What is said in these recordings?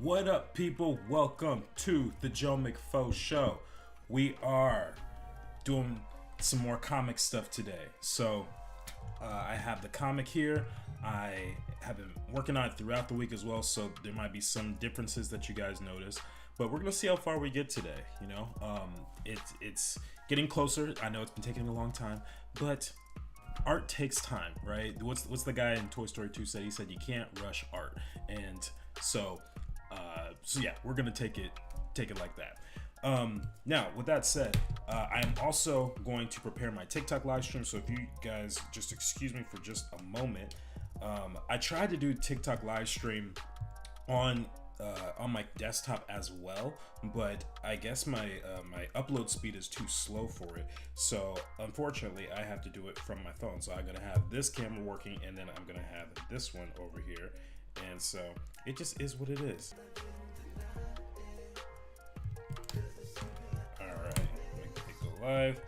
What up, people? Welcome to the Joe McFo Show. We are doing some more comic stuff today. So, I have the comic here. I have been working on it throughout the week as well, so there might be some differences that you guys notice. But we're gonna see how far we get today. It's getting closer. I know it's been taking a long time, but art takes time, right? What's the guy in Toy Story 2 said? He said you can't rush art, and so yeah, we're gonna take it like that. Now, with that said, I'm also going to prepare my TikTok live stream. So if you guys just excuse me for just a moment, I tried to do TikTok live stream on my desktop as well, but I guess my upload speed is too slow for it. So unfortunately, I have to do it from my phone. So I'm gonna have this camera working, and then I'm gonna have this one over here, and so it just is what it is. All right, make it go live,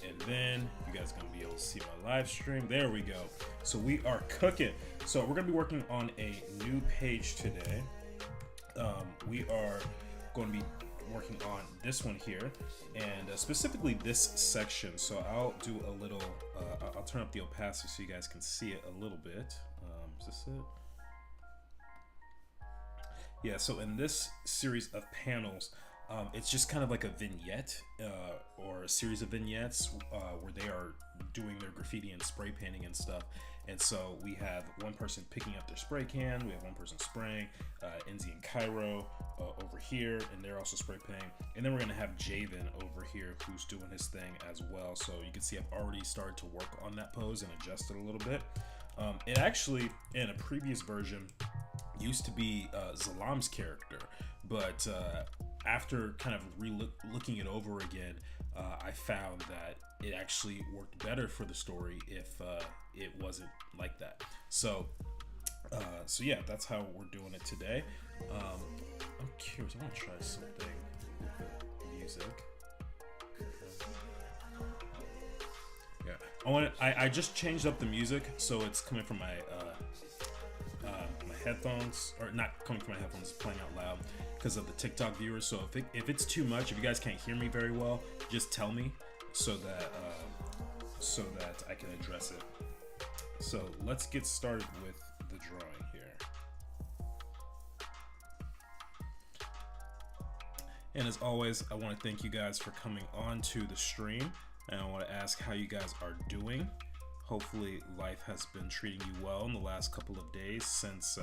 and then you guys gonna be able to see my live stream. There we go. So we are cooking. So we're gonna be working on a new page today. We are going to be working on this one here, and specifically this section. So I'll do a little, I'll turn up the opacity so you guys can see it a little bit. Is this it? Yeah, so in this series of panels, it's just kind of like a vignette or a series of vignettes where they are doing their graffiti and spray painting and stuff. And so we have one person picking up their spray can, we have one person spraying, Enzi and Cairo over here, and they're also spray painting. And then we're gonna have Javen over here who's doing his thing as well. So you can see I've already started to work on that pose and adjust it a little bit. It actually, in a previous version, used to be Zalam's character, but after kind of looking it over again, I found that it actually worked better for the story if it wasn't like that. So yeah, that's how we're doing it today. I'm curious. I want to try something with the music. Yeah, I just changed up the music so it's coming from my my headphones, or not coming from my headphones, it's playing out loud because of the TikTok viewers. So if it's too much, if you guys can't hear me very well, just tell me so that I can address it. So let's get started with the drawing here. And as always, I want to thank you guys for coming on to the stream, and I want to ask how you guys are doing. Hopefully life has been treating you well in the last couple of days since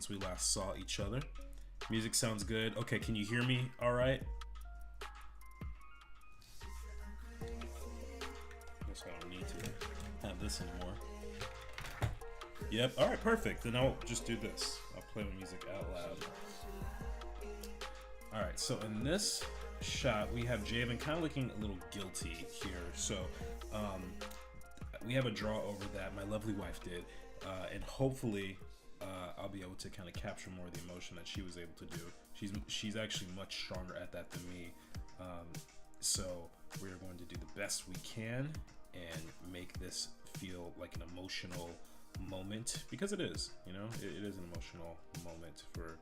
we last saw each other. Music sounds good. Okay, can you hear me all right? Guess I don't need to have this anymore. Yep, all right, perfect. Then I'll just do this. I'll play my music out loud. All right, so in this shot, we have Javen kind of looking a little guilty here. So, we have a draw over that my lovely wife did, and hopefully I'll be able to kind of capture more of the emotion that she was able to do. She's actually much stronger at that than me, so we're going to do the best we can and make this feel like an emotional moment, because it is, you know, it is an emotional moment for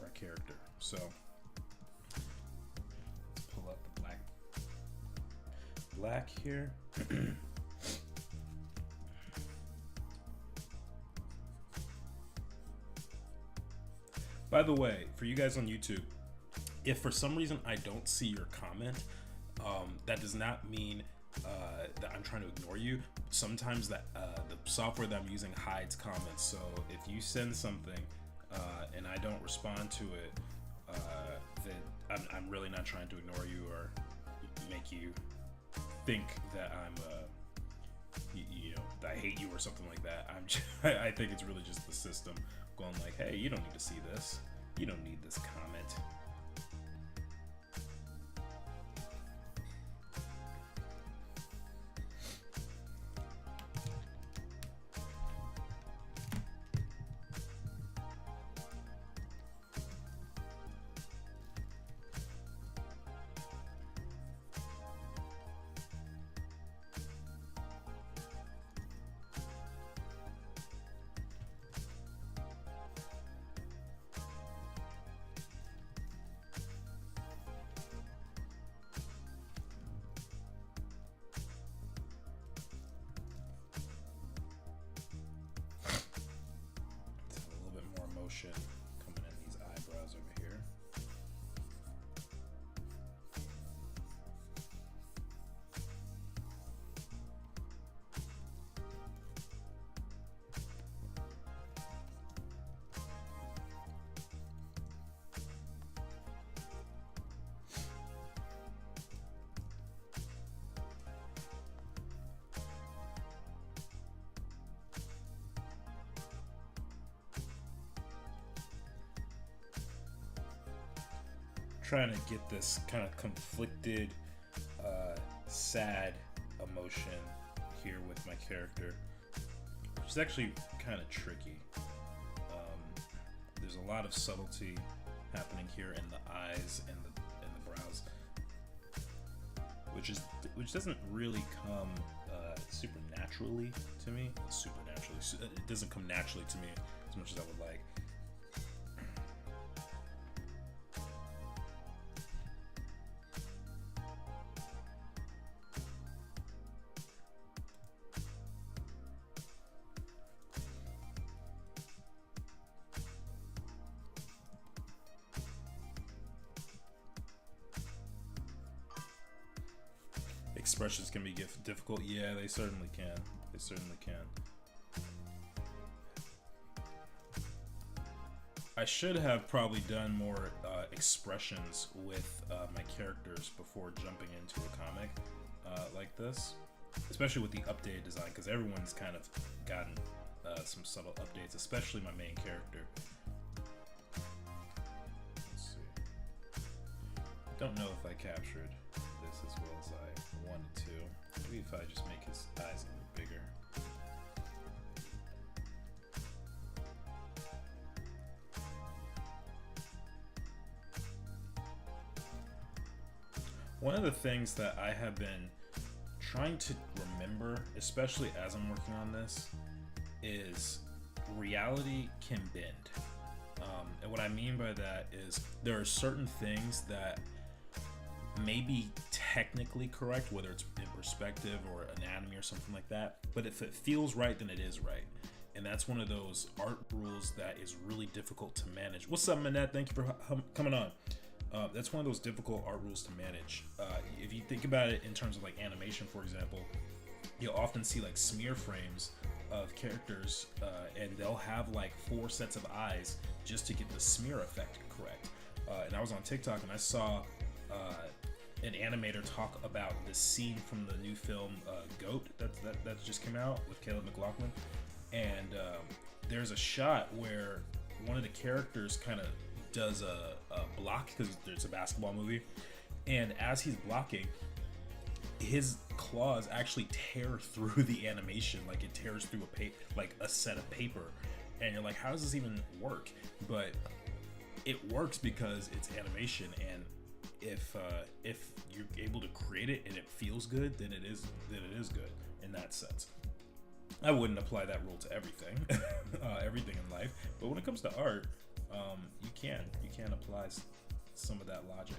our character. So let's pull up the black here. By the way, for you guys on YouTube, if for some reason I don't see your comment, that does not mean that I'm trying to ignore you. Sometimes the software that I'm using hides comments. So if you send something and I don't respond to it, then I'm really not trying to ignore you or make you think that that I hate you or something like that. I think it's really just the system going like, hey, you don't need to see this. You don't need this comment. trying to get this kind of conflicted, sad emotion here with my character, which is actually kind of tricky. There's a lot of subtlety happening here in the eyes and the brows, which doesn't really come supernaturally to me. It doesn't come naturally to me as much as I would like. Expressions can be difficult. Yeah, they certainly can. They certainly can. I should have probably done more expressions with my characters before jumping into a comic like this, especially with the updated design, because everyone's kind of gotten some subtle updates, especially my main character. Let's see. Don't know if I captured this as well as I wanted to. Maybe if I just make his eyes a little bigger. One of the things that I have been trying to remember, especially as I'm working on this, is reality can bend. And what I mean by that is there are certain things that may be technically correct, whether it's in perspective or anatomy or something like that, but if it feels right, then it is right. And that's one of those art rules that is really difficult to manage. What's up, Manette? Thank you for coming on. That's one of those difficult art rules to manage. If you think about it in terms of like animation, for example, you'll often see like smear frames of characters, and they'll have like 4 sets of eyes just to get the smear effect correct. And I was on TikTok and I saw an animator talk about this scene from the new film Goat that just came out with Caleb McLaughlin, and there's a shot where one of the characters kind of does a block because it's a basketball movie, and as he's blocking, his claws actually tear through the animation, like it tears through a set of paper, and you're like, how does this even work? But it works because it's animation, and if you're able to create it and it feels good, then it is good in that sense. I wouldn't apply that rule to everything, everything in life, but when it comes to art, you can apply some of that logic.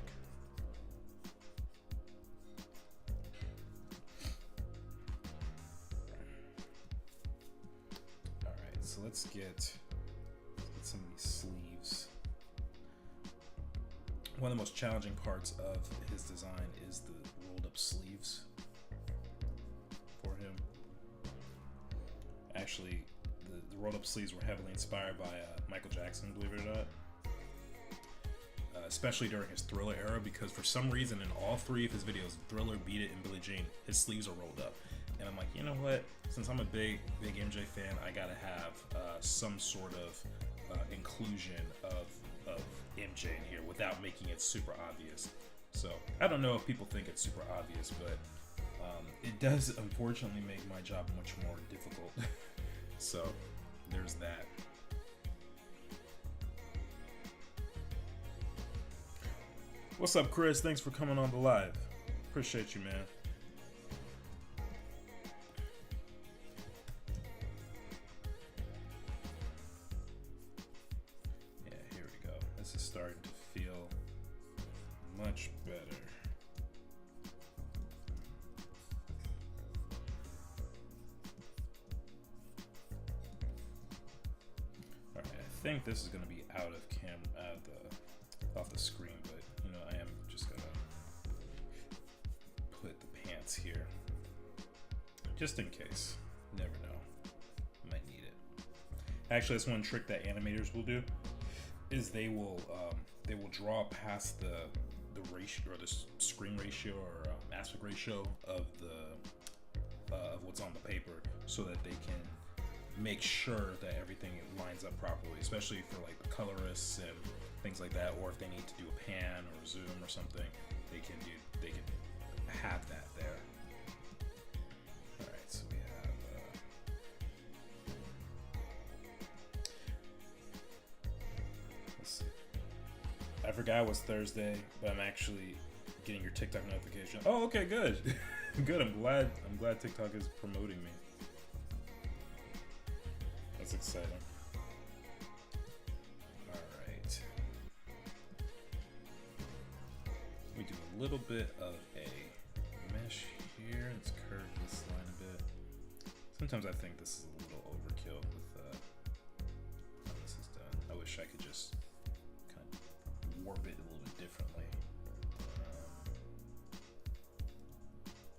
All right, so let's get some of these sleeves. One of the most challenging parts of his design is the rolled up sleeves for him. Actually, the rolled up sleeves were heavily inspired by Michael Jackson, believe it or not. Especially during his Thriller era, because for some reason in all 3 of his videos, Thriller, Beat It, and Billie Jean, his sleeves are rolled up. And I'm like, you know what? Since I'm a big MJ fan, I gotta have some sort of inclusion of MJ in here without making it super obvious. So I don't know if people think it's super obvious, but it does unfortunately make my job much more difficult. So there's that. What's up, Chris? Thanks for coming on the live. Appreciate you, man. Yeah, here we go. This is starting to feel much better. All right, I think this is going to be out of off the screen, but you know, I am just gonna put the pants here just in case. Never know, might need it. Actually, that's one trick that animators will do, is they will draw past the ratio or the screen ratio or aspect ratio of what's on the paper, so that they can make sure that everything lines up properly, especially for like the colorists and things like that, or if they need to do a pan or a zoom or something, they can have that there. All right, so we have. Let's see. I forgot it was Thursday, but I'm actually getting your TikTok notification. Oh, okay, good, good. I'm glad TikTok is promoting me. That's exciting. Alright. We do a little bit of a mesh here. Let's curve this line a bit. Sometimes I think this is a little overkill with how this is done. I wish I could just kind of warp it a little bit differently.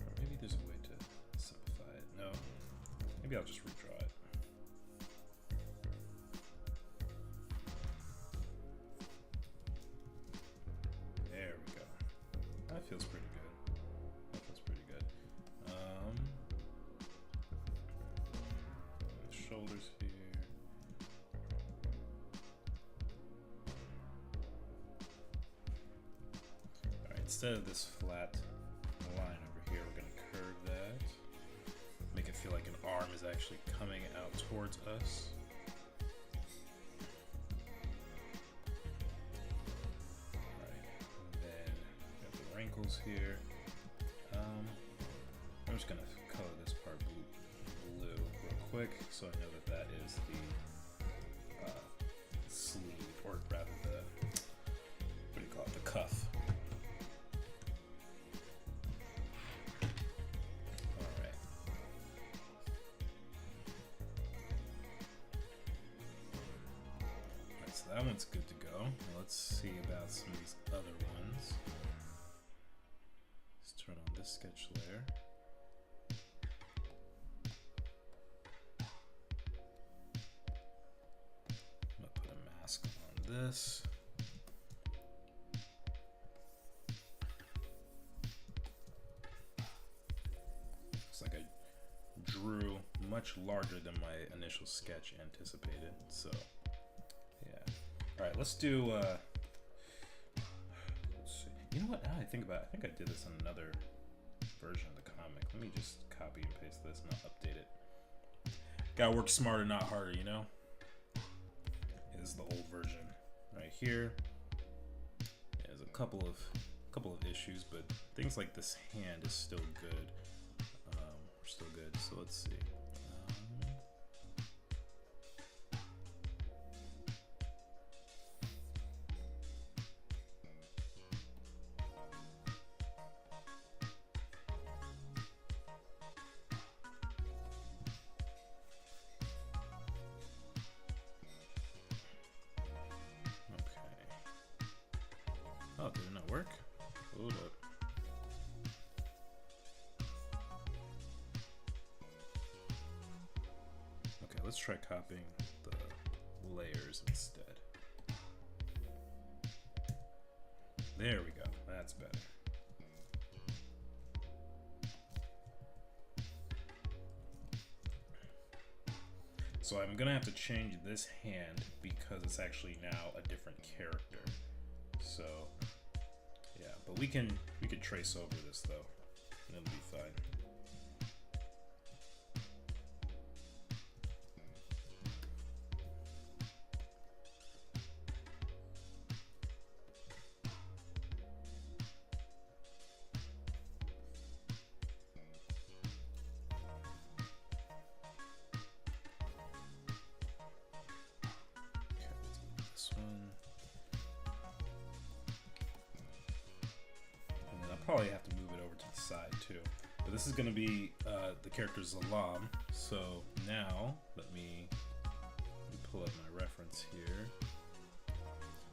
Or maybe there's a way to simplify it. No. Maybe I'll just redraw it. There we go. That feels pretty good. That feels pretty good. Shoulders here. Alright, instead of this flat line over here, we're going to curve that. Make it feel like an arm is actually coming out towards us. Wrinkles here. I'm just gonna color this part blue real quick, so I know that that is the sleeve, or rather the, what do you call it, the cuff. All right. All right, so that one's good to go. Now let's see about some of these other ones. Turn on this sketch layer. I'm gonna put a mask on this. Looks like I drew much larger than my initial sketch anticipated. So, yeah. All right, let's do. You know what? Now I think about it, I think I did this in another version of the comic. Let me just copy and paste this and I'll update it. Gotta work smarter, not harder, you know? This is the old version right here. There's a couple of issues, but things like this hand is still good. We're still good, so let's see. Oh, did it not work? Hold up. Okay, let's try copying the layers instead. There we go. That's better. So I'm gonna have to change this hand because it's actually now a different character. So yeah, but we could trace over this though, and it'll be fine. Probably have to move it over to the side too. But this is going to be the character Zalam. So now let me pull up my reference here.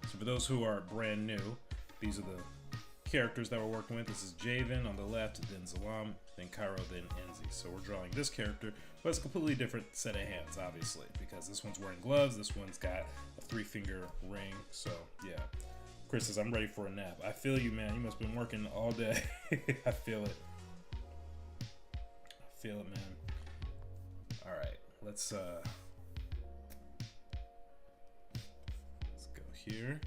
So for those who are brand new, these are the characters that we're working with. This is Javen on the left, then Zalam, then Cairo, then Enzi. So we're drawing this character, but it's a completely different set of hands, obviously, because this one's wearing gloves, this one's got a 3-finger ring. So yeah. Chris says, I'm ready for a nap. I feel you, man. You must have been working all day. I feel it. I feel it, man. All right, let's go here.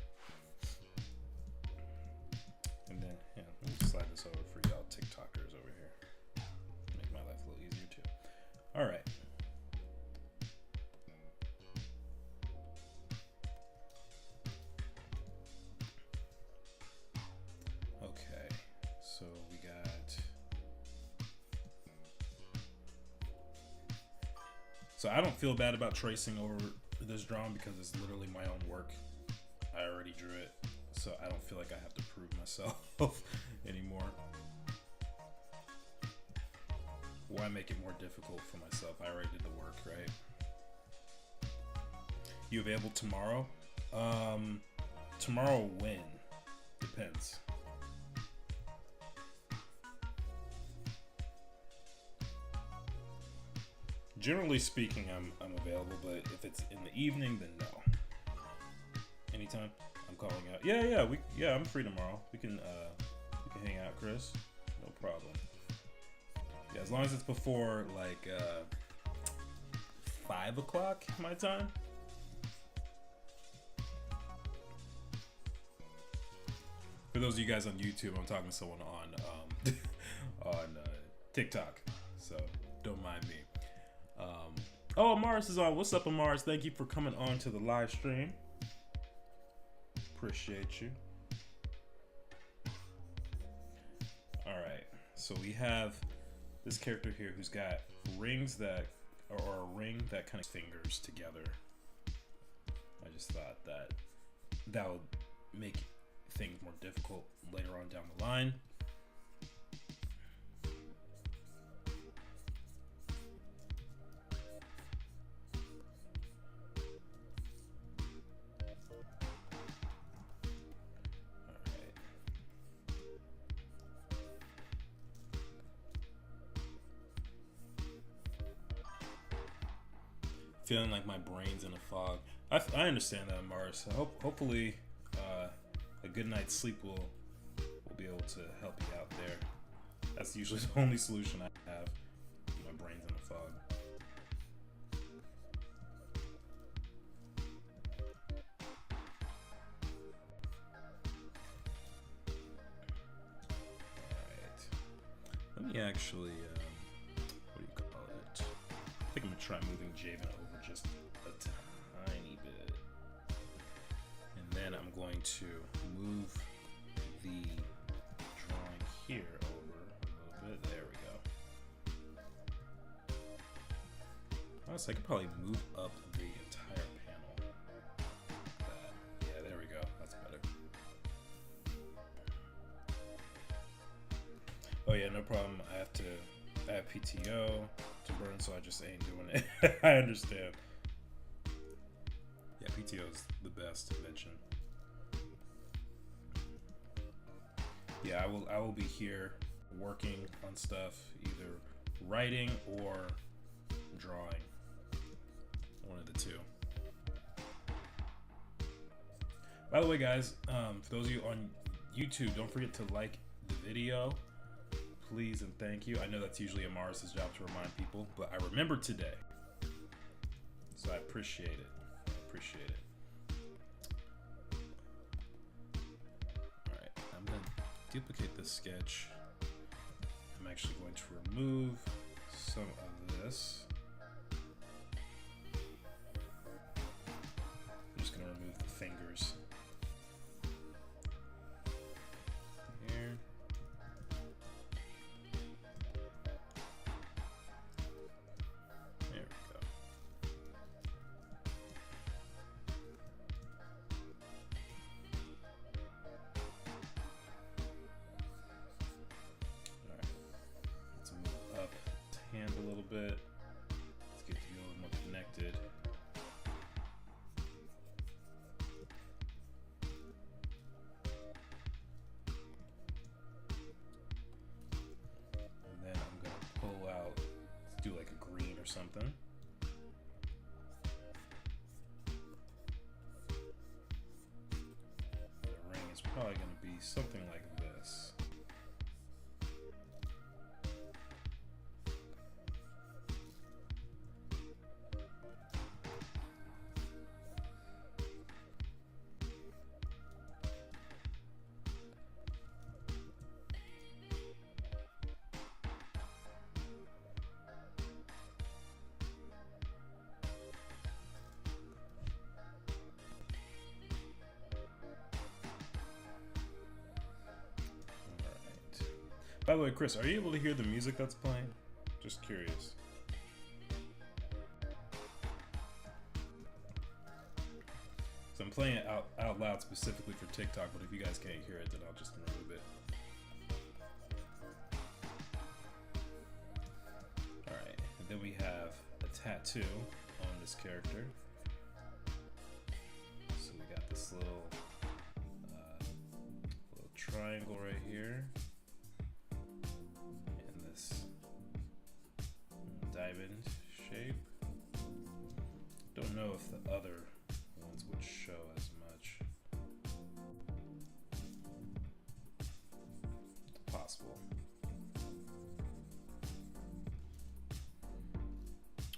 So I don't feel bad about tracing over this drawing because it's literally my own work. I already drew it, so I don't feel like I have to prove myself anymore. Why make it more difficult for myself? I already did the work, right? You available tomorrow? Tomorrow when? Depends. Generally speaking, I'm available, but if it's in the evening, then no. Anytime. I'm calling out. Yeah, I'm free tomorrow. We can hang out, Chris. No problem. Yeah, as long as it's before like 5 o'clock my time. For those of you guys on YouTube, I'm talking to someone on on TikTok, so don't mind me. Oh, Amaris is on. What's up, Amaris? Thank you for coming on to the live stream. Appreciate you. All right, so we have this character here who's got rings that, or a ring that kind of fingers together. I just thought that would make things more difficult later on down the line. Feeling like my brain's in a fog. I understand that, Mars. Hopefully a good night's sleep will be able to help you out there. That's usually the only solution I have. My brain's in a fog. Alright. Let me actually, what do you call it? I think I'm gonna try moving Javen over just a tiny bit. And then I'm going to move the drawing here over a little bit. There we go. Honestly, I could probably move up the entire panel. Yeah, there we go. That's better. Oh yeah, no problem. I have PTO to burn, so I just ain't doing it. I understand. Yeah, PTO is the best to mention. Yeah, I will be here working on stuff, either writing or drawing. One of the two. By the way, guys, for those of you on YouTube, don't forget to like the video. Please and thank you. I know that's usually Amaris' job to remind people, but I remembered today. So I appreciate it. Appreciate it. Alright, I'm going to duplicate this sketch. I'm actually going to remove some of this. I'm just going to remove the fingers. Here. There we go. Alright. Let's move up his hand a little bit. Let's get to be a little more connected. And then I'm going to pull out, let's do like a green or something. The ring is probably going to be something like this. By the way, Chris, are you able to hear the music that's playing? Just curious. playing it out loud specifically for TikTok, but if you guys can't hear it, then I'll just remove it. Alright, and then we have a tattoo on this character. So we got this little triangle right here, and this diamond shape. Don't know if the other ones would show as much. Possible.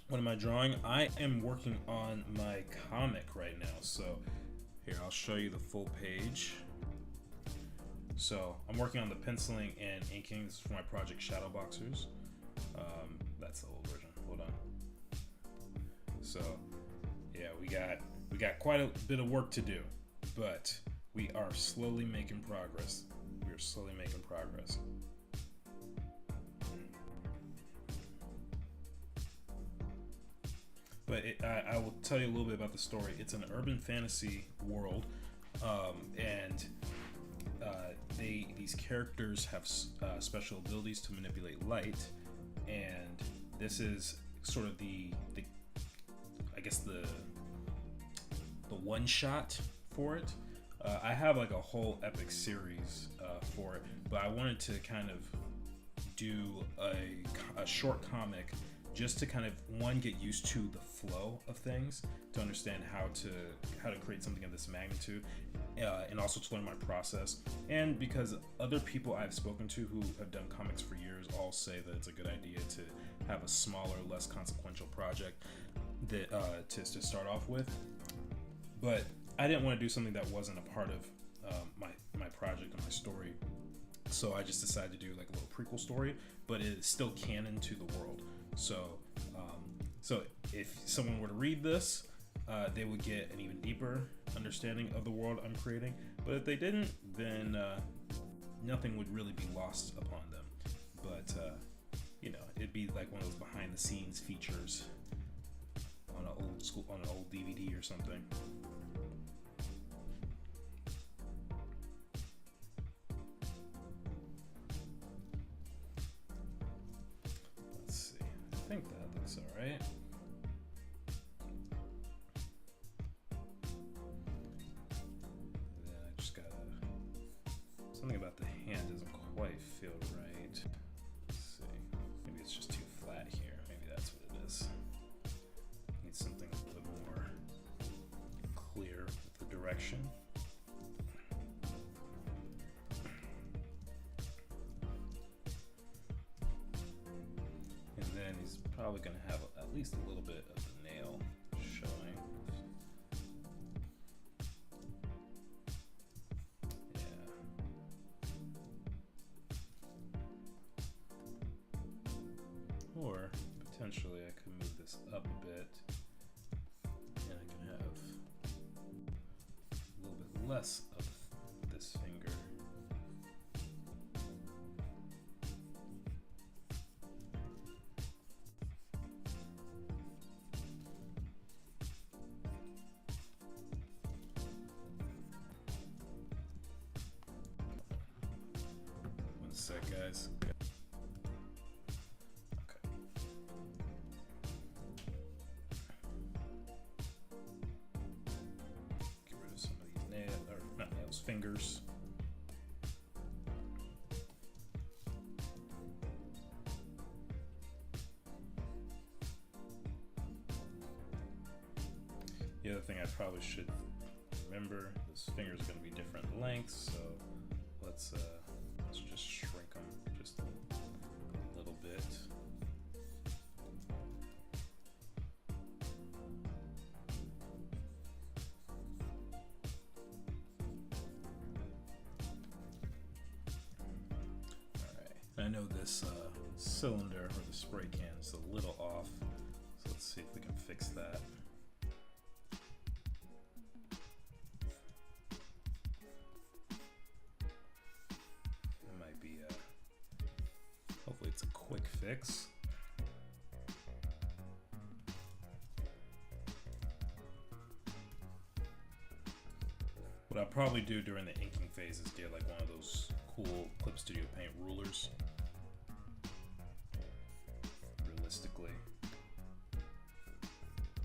What am I drawing? I am working on my comic right now. So here, I'll show you the full page. So I'm working on the penciling and inking. This is for my project Shadowboxers. That's the old version. Hold on. So yeah, we got quite a bit of work to do, but we are slowly making progress. We are slowly making progress. But I will tell you a little bit about the story. It's an urban fantasy world, and these characters have special abilities to manipulate light, and this is sort of the one shot for it. I have like a whole epic series for it, but I wanted to kind of do a short comic just to kind of get used to the flow of things, to understand how to create something of this magnitude, and also to learn my process. And because other people I've spoken to who have done comics for years all say that it's a good idea to have a smaller, less consequential project that to start off with. But I didn't want to do something that wasn't a part of my project and my story. So I just decided to do like a little prequel story, but it is still canon to the world. So if someone were to read this, they would get an even deeper understanding of the world I'm creating. But if they didn't, then nothing would really be lost upon them. But it'd be like one of those behind the scenes features on an old DVD or something. Let's see. I think that looks all right. Then I just gotta, something about the hand doesn't quite feel right. Let's see. Maybe it's just too flat here. Maybe that's what it is. Need something a little more clear with the direction. And then he's probably going to have at least a little bit of the nail showing. Yeah. Or potentially I could move this up a bit and I can have a little bit less of this finger. One sec, guys. Fingers. The other thing I probably should remember, those fingers are going to be different lengths, so let's just shrink them just a little bit. I know this cylinder or the spray can is a little off, so let's see if we can fix that. It might be hopefully it's a quick fix. I'll probably do during the inking phase is get like one of those cool Clip Studio Paint rulers. Realistically,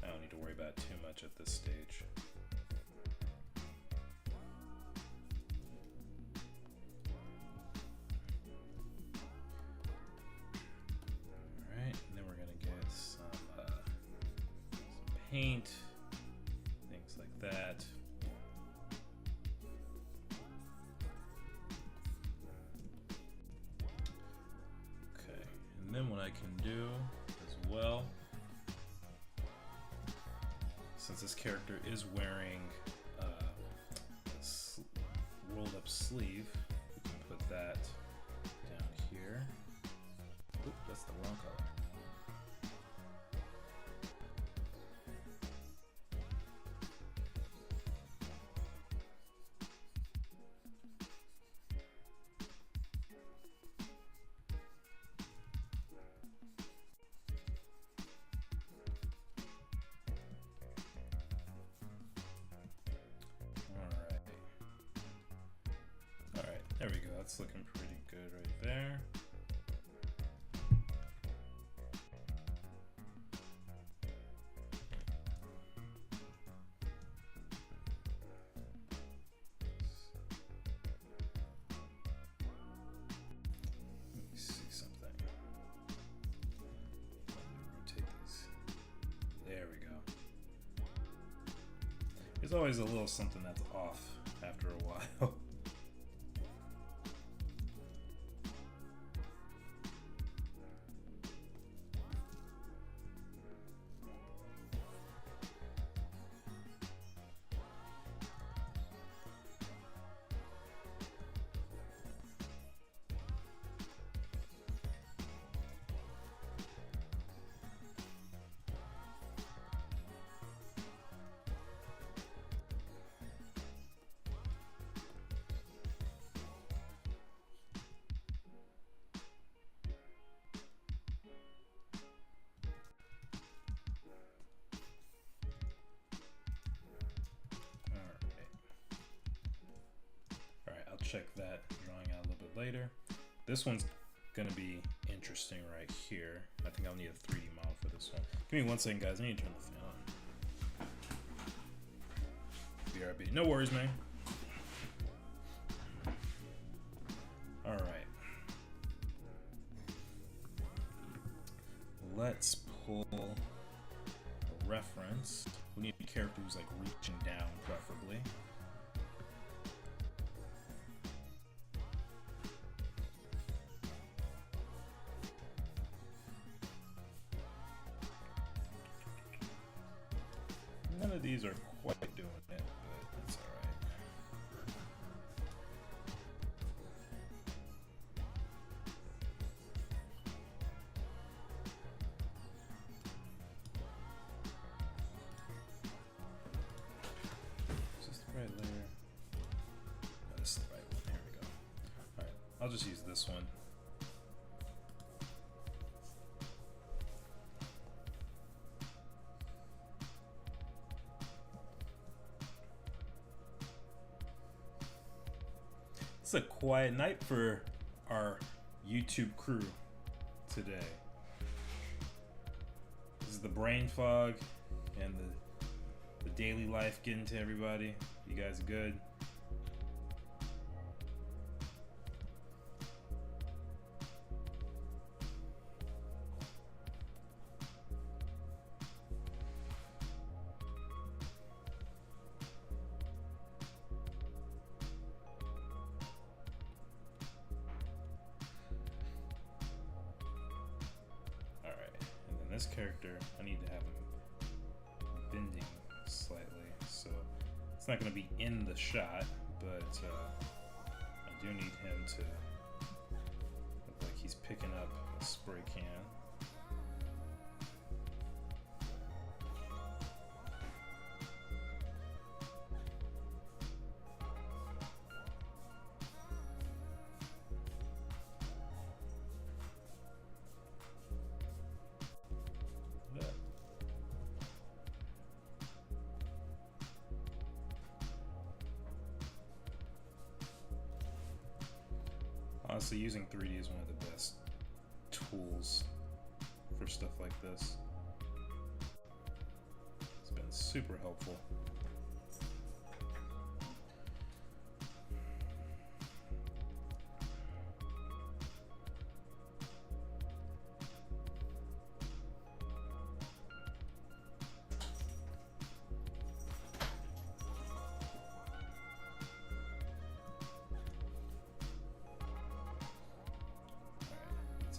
I don't need to worry about it too much at this stage. Alright, and then we're gonna get some paint, things like that. And then what I can do as well, since this character is wearing a rolled up sleeve, we can put that down here. Oop, that's the wrong color. There we go, that's looking pretty good right there. Let me see something. Let me rotate these. There we go. There's always a little something that's off after a while. Check that drawing out a little bit later. This one's gonna be interesting right here. I think I'll need a 3D model for this one. Give me 1 second, guys. I need to turn the fan on. BRB. No worries, man. Alright. Let's pull a reference. We need a character who's like reaching down, preferably. None of these are quite doing it, but that's alright. Is this the right layer? No, this is the right one. Here we go. Alright, I'll just use this one. It's a quiet night for our YouTube crew today. This is the brain fog and the daily life getting to everybody. You guys good? This character, I need to have him bending slightly, so it's not going to be in the shot, but I do need him to look like he's picking up a spray can. honestly, using 3D is one of the best tools for stuff like this. It's been super helpful.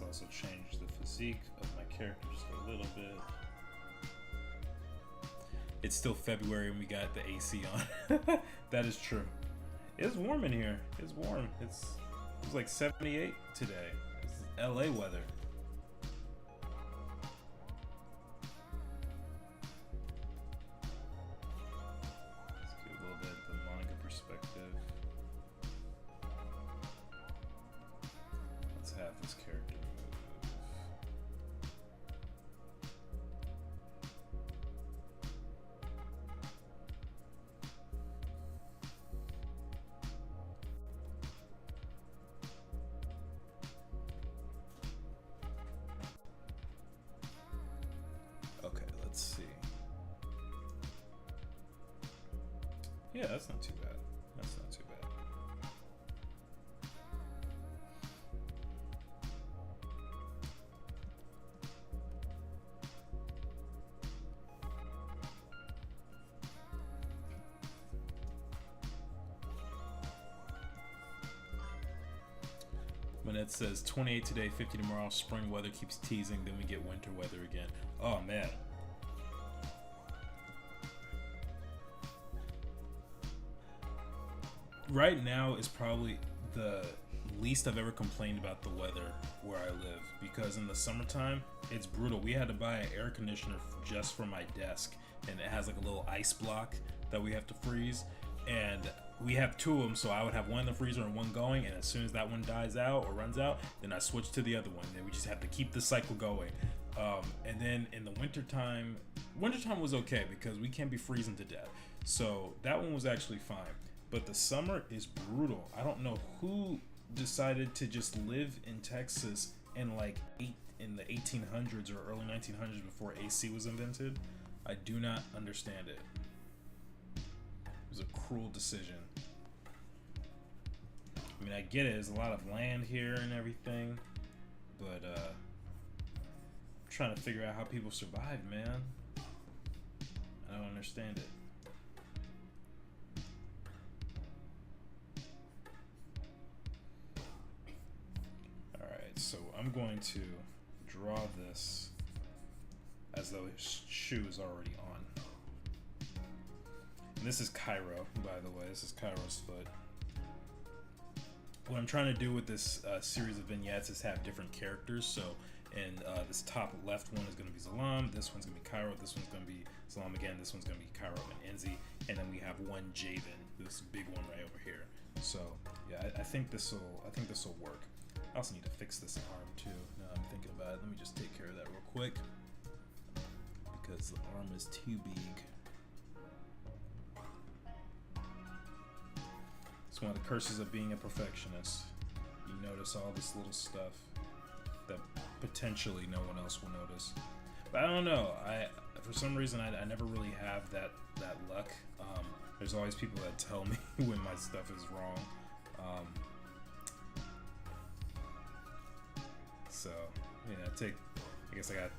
Also change the physique of my character just a little bit. It's still February and we got the AC on. That is true. It's warm in here. It's warm. It's like 78 today. It's LA weather. Let's get a little bit of the manga perspective. Let's have this character. Let's see. Yeah, that's not too bad. That's not too bad. Manette says 28 today, 50 tomorrow. Spring weather keeps teasing, then we get winter weather again. Oh man. Right now is probably the least I've ever complained about the weather where I live, because in the summertime it's brutal. We had to buy an air conditioner just for my desk, and it has like a little ice block that we have to freeze, and we have two of them, so I would have one in the freezer and one going, and as soon as that one dies out or runs out, then I switch to the other one, and we just have to keep the cycle going. And then in the wintertime was okay because we can't be freezing to death, so that one was actually fine. But the summer is brutal. I don't know who decided to just live in Texas in in the 1800s or early 1900s before AC was invented. I do not understand it. It was a cruel decision. I mean, I get it. There's a lot of land here and everything, but I'm trying to figure out how people survived, man. I don't understand it. So I'm going to draw this as though his shoe is already on. And this is Cairo, by the way. This is Cairo's foot. What I'm trying to do with this series of vignettes is have different characters. So in this top left one is going to be Zalam, this one's going to be Cairo, this one's going to be Zalam again, this one's going to be Cairo and Enzi, and then we have one Javen, this big one right over here. So yeah, I think this will work. I also need to fix this arm too. Now I'm thinking about it. Let me just take care of that real quick because the arm is too big. It's one of the curses of being a perfectionist. You notice all this little stuff that potentially no one else will notice. But I don't know. For some reason I never really have that luck. There's always people that tell me when my stuff is wrong. So yeah, I guess I gotta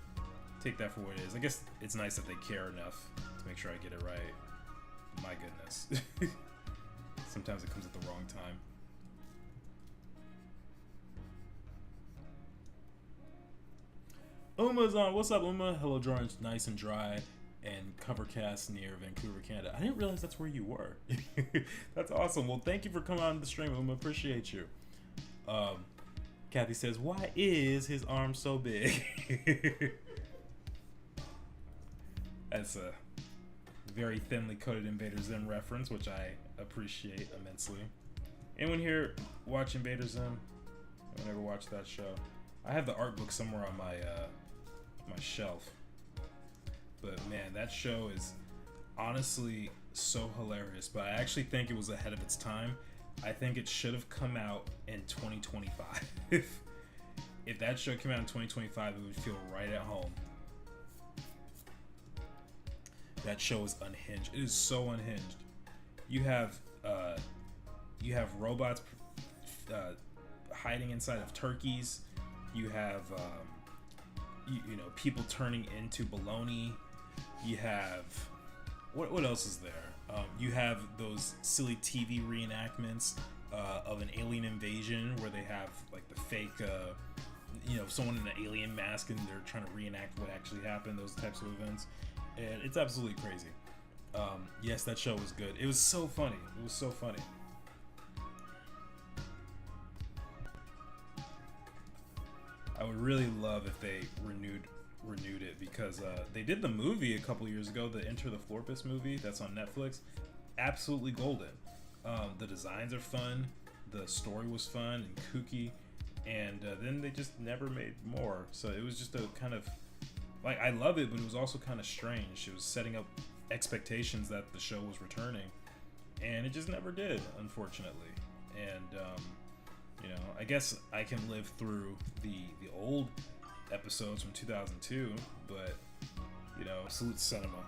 take that for what it is. I guess it's nice that they care enough to make sure I get it right. My goodness. Sometimes it comes at the wrong time. Uma's on. What's up, Uma? Hello, drawing's nice and dry and Covercast near Vancouver, Canada. I didn't realize that's where you were. That's awesome. Well, thank you for coming on the stream, Uma. Appreciate you. Kathy says, why is his arm so big? That's a very thinly coated Invader Zim reference, which I appreciate immensely. Anyone here watch Invader Zim? I've never watched that show. I have the art book somewhere on my my shelf. But man, that show is honestly so hilarious. But I actually think it was ahead of its time I think it should have come out in 2025. If that show came out in 2025, it would feel right at home. That show is unhinged. It is so unhinged. You have robots hiding inside of turkeys. You have you know, people turning into baloney. You have what else is there? You have those silly TV reenactments of an alien invasion where they have like the fake, you know, someone in an alien mask and they're trying to reenact what actually happened. Those types of events, and it's absolutely crazy. Yes, that show was good. It was so funny. It was so funny. I would really love if they renewed it, because they did the movie a couple years ago, the Enter the Florpus movie that's on Netflix. Absolutely golden. The designs are fun, the story was fun and kooky, and then they just never made more. So it was just a kind of like, I love it, but it was also kind of strange. It was setting up expectations that the show was returning, and it just never did, unfortunately. And you know, I guess I can live through the old episodes from 2002, but you know, absolute cinema.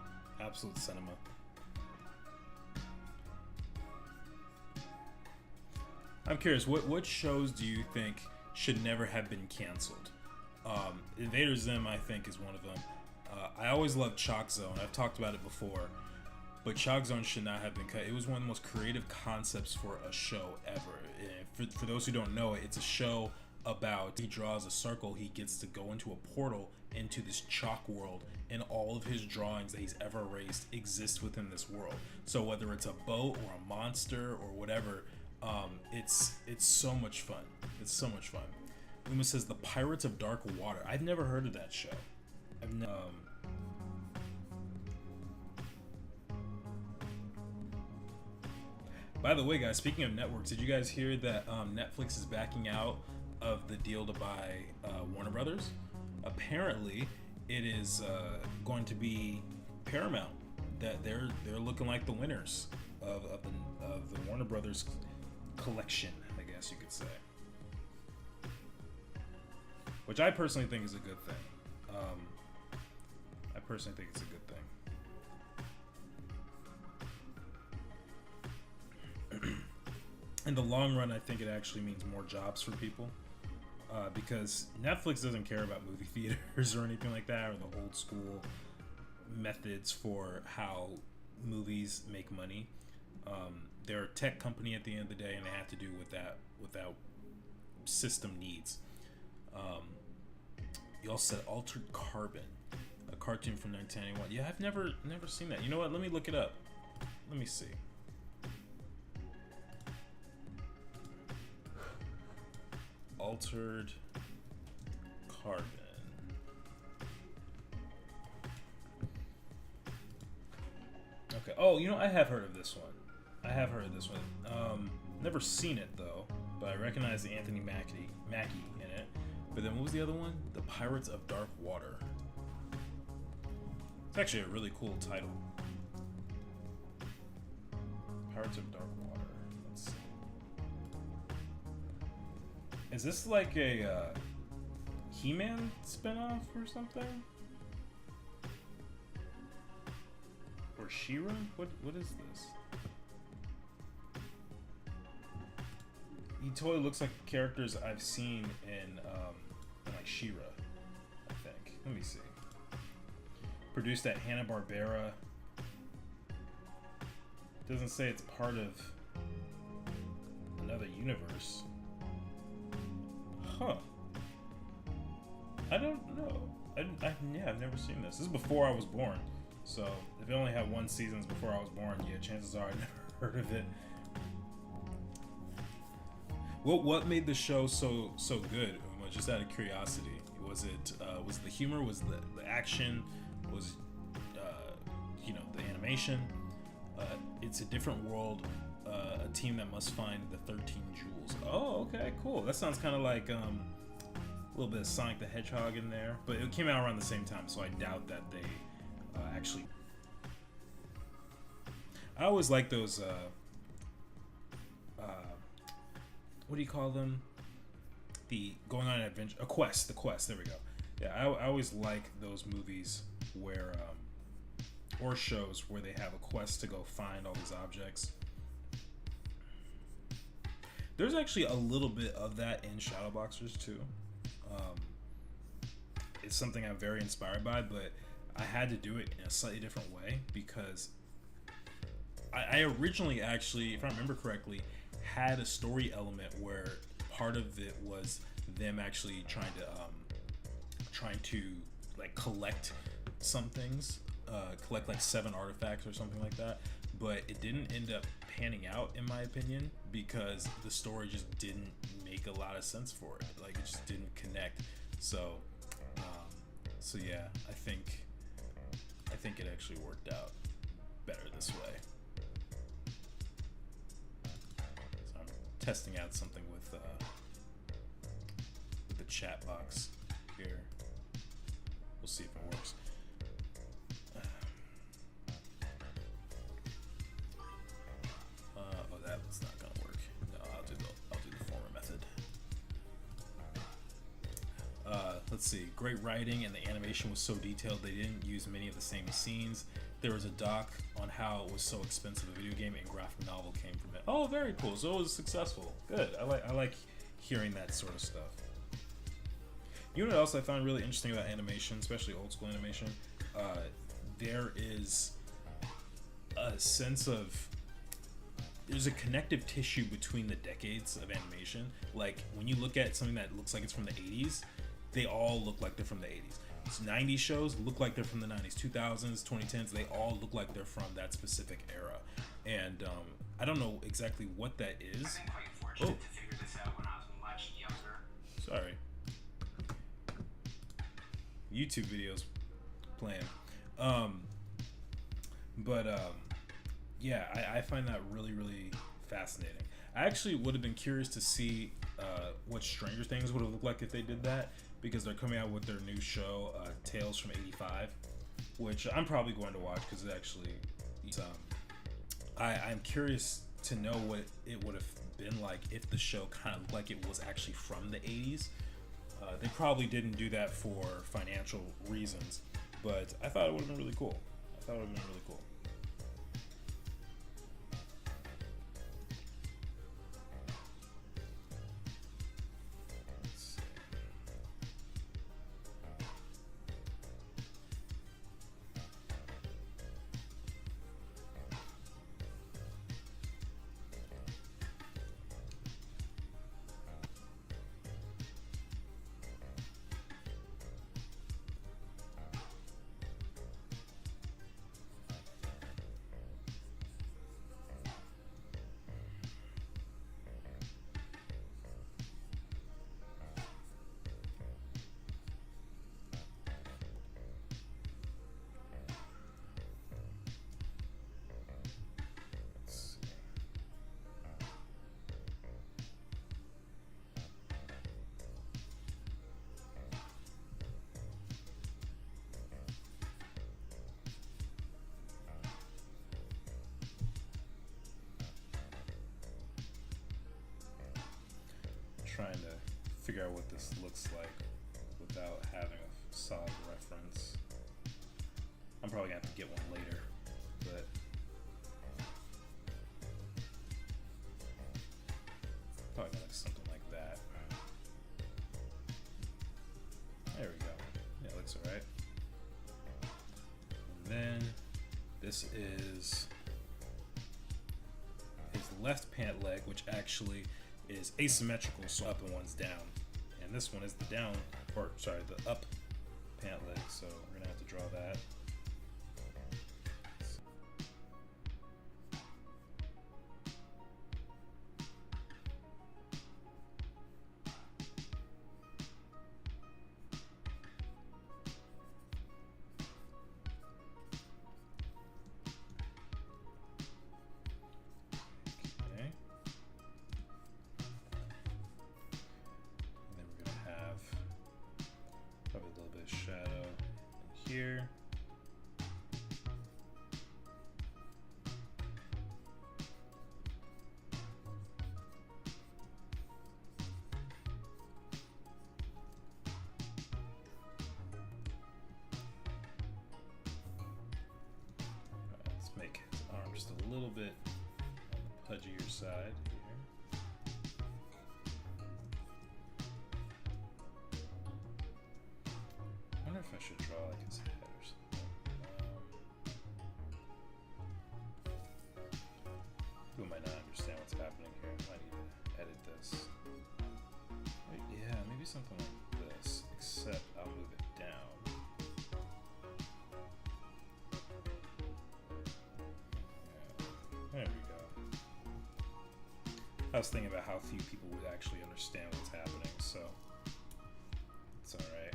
I'm curious, what shows do you think should never have been canceled? Invader Zim, I think, is one of them. I always loved Chalk Zone. I've talked about it before, but Chalk Zone should not have been cut. It was one of the most creative concepts for a show ever. For those who don't know it, it's a show about, he draws a circle, he gets to go into a portal into this chalk world, and all of his drawings that he's ever erased exist within this world. So whether it's a boat or a monster or whatever, it's so much fun. It's so much fun. Uma says The Pirates of Dark Water. I've never heard of that show. By the way, guys, speaking of networks, did you guys hear that Netflix is backing out of the deal to buy Warner Brothers? Apparently, it is going to be Paramount. That they're looking like the winners of the Warner Brothers collection, I guess you could say. Which I personally think is a good thing. I personally think it's a good thing. In the long run, I think it actually means more jobs for people, because Netflix doesn't care about movie theaters or anything like that, or the old school methods for how movies make money. They're a tech company at the end of the day, and they have to do without system needs. You also said Altered Carbon, a cartoon from 1991. Yeah, I've never seen that. You know what? Let me look it up. Let me see. Altered Carbon. Okay. Oh, you know, I have heard of this one. Never seen it though, but I recognize the Anthony Mackie in it. But then what was the other one? The Pirates of Dark Water. It's actually a really cool title. Pirates of Dark Water. Let's see. Is this like a He-Man spinoff or something? Or She-Ra? What is this? He totally looks like characters I've seen in like She-Ra, I think. Let me see. Produced at Hanna-Barbera. Doesn't say it's part of another universe. Huh. I don't know. Yeah, I've never seen this. This is before I was born. So, if it only had one seasons before I was born, yeah, chances are I never heard of it. What made the show so good? Just out of curiosity, was the humor? Was the action? Was the animation? It's a different world. A team that must find the 13 jewels. Oh, okay, cool. That sounds kind of like a little bit of Sonic the Hedgehog in there, but it came out around the same time, so I doubt that they actually. I always like those what do you call them? The going on an adventure, a quest. The quest. There we go. Yeah, I always like those movies where or shows where they have a quest to go find all these objects. There's actually a little bit of that in Shadowboxers too. It's something I'm very inspired by, but I had to do it in a slightly different way because I originally actually, if I remember correctly, had a story element where part of it was them actually trying to like collect some things, collect like 7 artifacts or something like that, but it didn't end up panning out in my opinion because the story just didn't make a lot of sense for it. Like it just didn't connect. So yeah, I think it actually worked out better this way. So I'm testing out something with the chat box here. We'll see if it works. Oh, that's not gonna work. No, I'll do the former method. Let's see. Great writing, and the animation was so detailed. They didn't use many of the same scenes. There was a doc on how it was so expensive a video game and graphic novel came from it. Oh, very cool. So it was successful. Good. I like hearing that sort of stuff. You know what else I found really interesting about animation, especially old school animation? There is a sense of there's a connective tissue between the decades of animation. Like when you look at something that looks like it's from the 80s, they all look like they're from the 80s. So 90s shows look like they're from the 90s, 2000s, 2010s. They all look like they're from that specific era. And I don't know exactly what that is. I've been quite fortunate to figure this out when I was much younger. Sorry. YouTube videos playing. Yeah, I find that really, really fascinating. I actually would have been curious to see what Stranger Things would have looked like if they did that, because they're coming out with their new show, Tales from 85, which I'm probably going to watch because it actually, I'm curious to know what it would have been like if the show kind of looked like it was actually from the 80s. They probably didn't do that for financial reasons, but I thought it would have been really cool. Trying to figure out what this looks like without having a solid reference. I'm probably gonna have to get one later, but probably gonna look something like that. There we go. Yeah, it looks alright. And then this is his left pant leg, which actually is asymmetrical, so up and one's down, and this one is the down, or sorry, the up pant leg, so we're gonna have to draw that. Here, pudgier side here. I wonder if I should draw like his head or something. Who might not understand what's happening here. I need to edit this. Wait, yeah, maybe something like this, except I'll move it down. There we go. I was thinking about how few people would actually understand what's happening, so it's alright.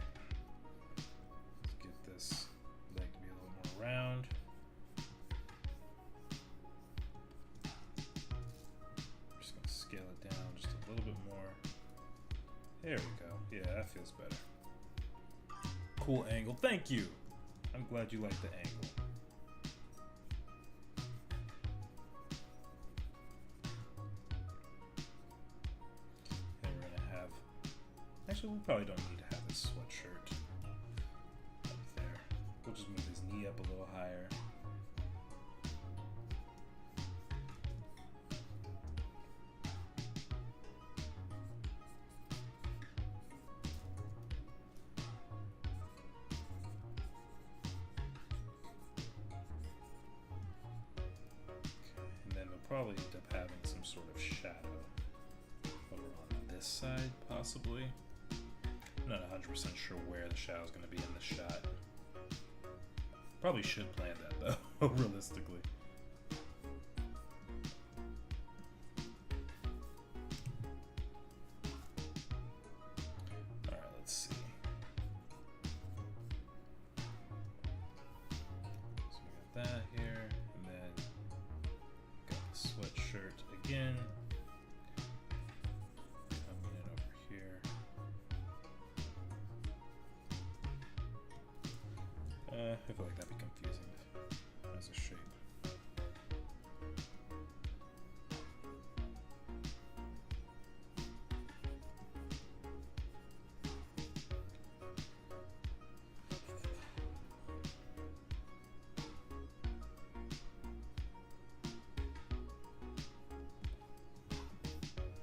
Let's get this leg to be a little more round. I'm just gonna scale it down just a little bit more. There we go. Yeah, that feels better. Cool angle. Thank you! I'm glad you like the angle. Actually, we probably don't need to have this sweatshirt up there. We'll just move his knee up a little higher. Okay, and then we'll probably end up having some sort of shadow over on this side, possibly. I'm not 100% sure where the shadow is going to be in the shot. Probably should plan that though, realistically. Alright, let's see. So we got that here, and then got the sweatshirt again. I feel like that'd be confusing as a shape.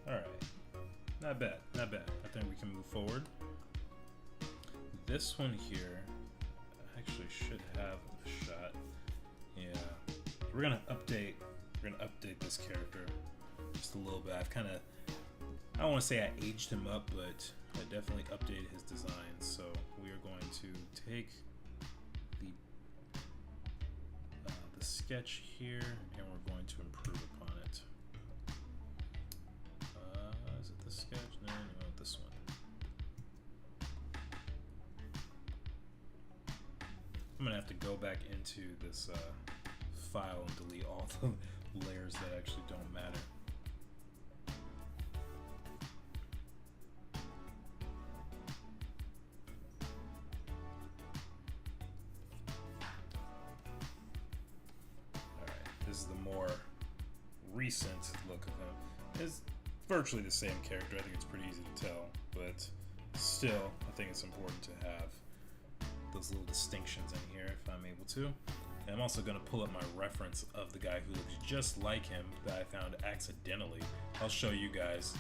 All right, not bad, not bad. I think we can move forward. This one here actually should have a shot. Yeah, we're gonna update this character just a little bit. I've kind of, I don't want to say I aged him up, but I definitely updated his design. So we are going to take the sketch here, and we're going to improve upon it. Is it the sketch? No, this one. I'm gonna have to go back into this file and delete all the layers that actually don't matter. Alright, this is the more recent look of him. It's virtually the same character. I think it's pretty easy to tell, but still, I think it's important to have those little distinctions in here if I'm able to. And I'm also going to pull up my reference of the guy who looks just like him that I found accidentally. I'll show you guys.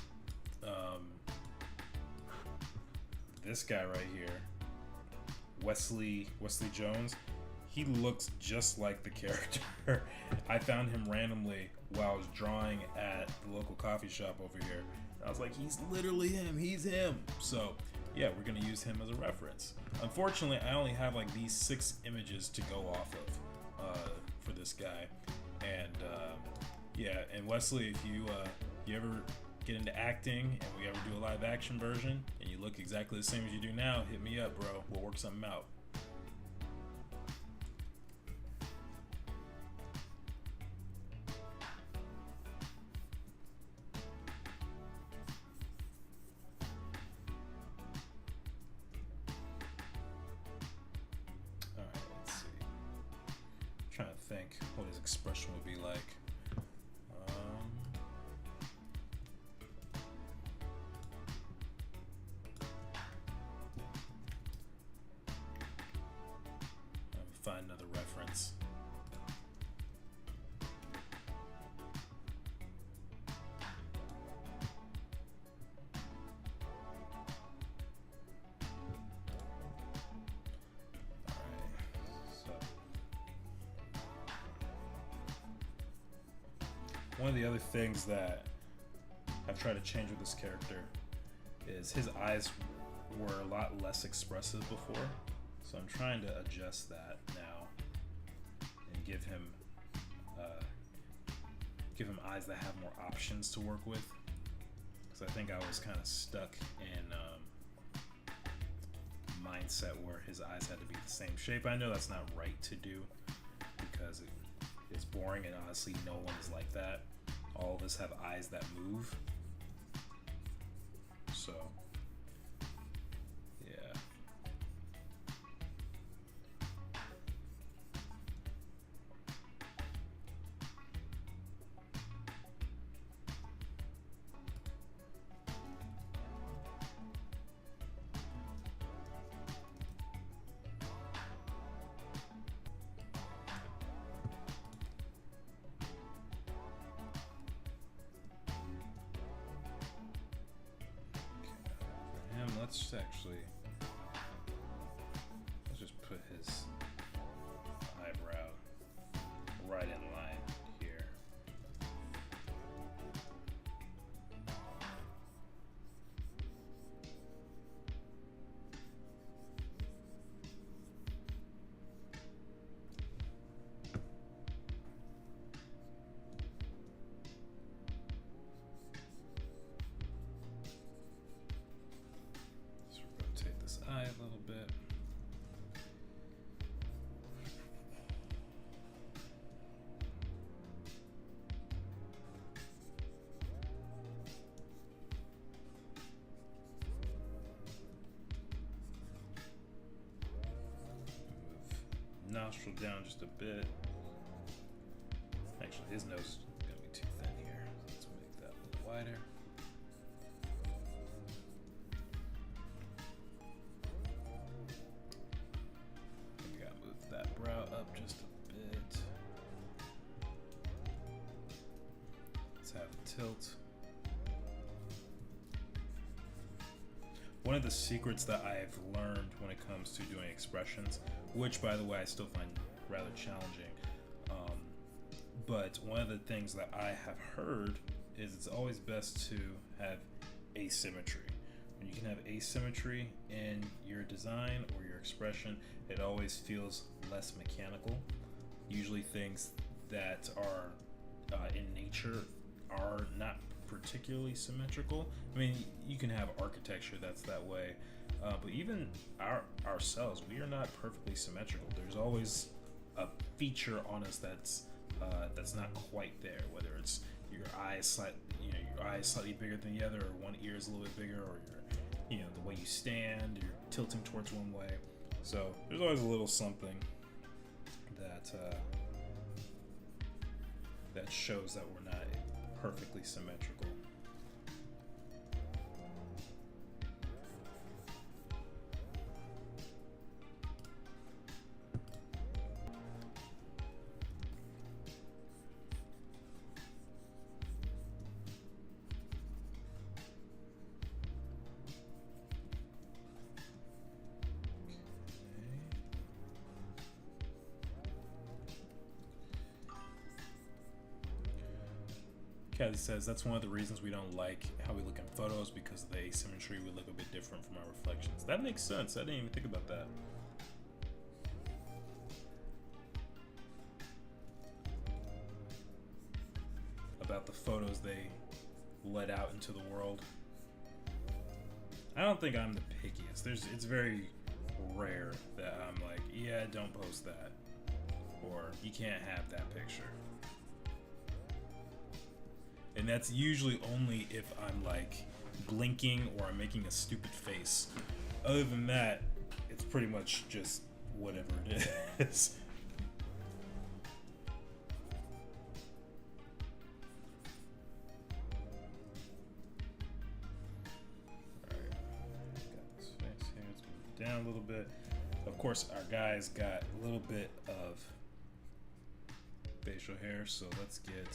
This guy right here, Wesley Jones, he looks just like the character. I found him randomly while I was drawing at the local coffee shop over here. I was like, he's literally him, he's him. So yeah, we're gonna use him as a reference. Unfortunately, I only have like these 6 images to go off of for this guy. And yeah, and Wesley, if you ever get into acting and we ever do a live action version and you look exactly the same as you do now, hit me up, bro. We'll work something out. Trying to think what his expression would be like. Find another reference. one of the other things that I've tried to change with this character is his eyes were a lot less expressive before, so I'm trying to adjust that now and give him eyes that have more options to work with, because I think I was kind of stuck in mindset where his eyes had to be the same shape. I know that's not right to do because it's boring, and honestly no one is like that. All of us have eyes that move, so yeah. Let's just put his eyebrow right in line here. Rotate this eye a little bit. Move nostril down just a bit. Actually, his nose is gonna be too thin here. Let's make that a little wider. Brow up just a bit. Let's have a tilt. One of the secrets that I've learned when it comes to doing expressions, which by the way I still find rather challenging, but one of the things that I have heard is it's always best to have asymmetry. When you can have asymmetry in your design or your expression, it always feels less mechanical. Usually things that are in nature are not particularly symmetrical. I mean, you can have architecture that's that way, but even ourselves, we are not perfectly symmetrical. There's always a feature on us that's not quite there, whether it's your eye is slightly bigger than the other, or one ear is a little bit bigger, or the way you stand, you're tilting towards one way. So there's always a little something that shows that we're not perfectly symmetrical. Kathy says that's one of the reasons we don't like how we look in photos, because of the asymmetry. We look a bit different from our reflections. That makes sense. I didn't even think about that. About the photos they let out into the world. I don't think I'm the pickiest. It's very rare that I'm like, yeah, don't post that, or you can't have that picture. And that's usually only if I'm like blinking or I'm making a stupid face. Other than that, it's pretty much just whatever it is. Alright, got this face here. Let's move it down a little bit. Of course, our guy's got a little bit of facial hair, so let's get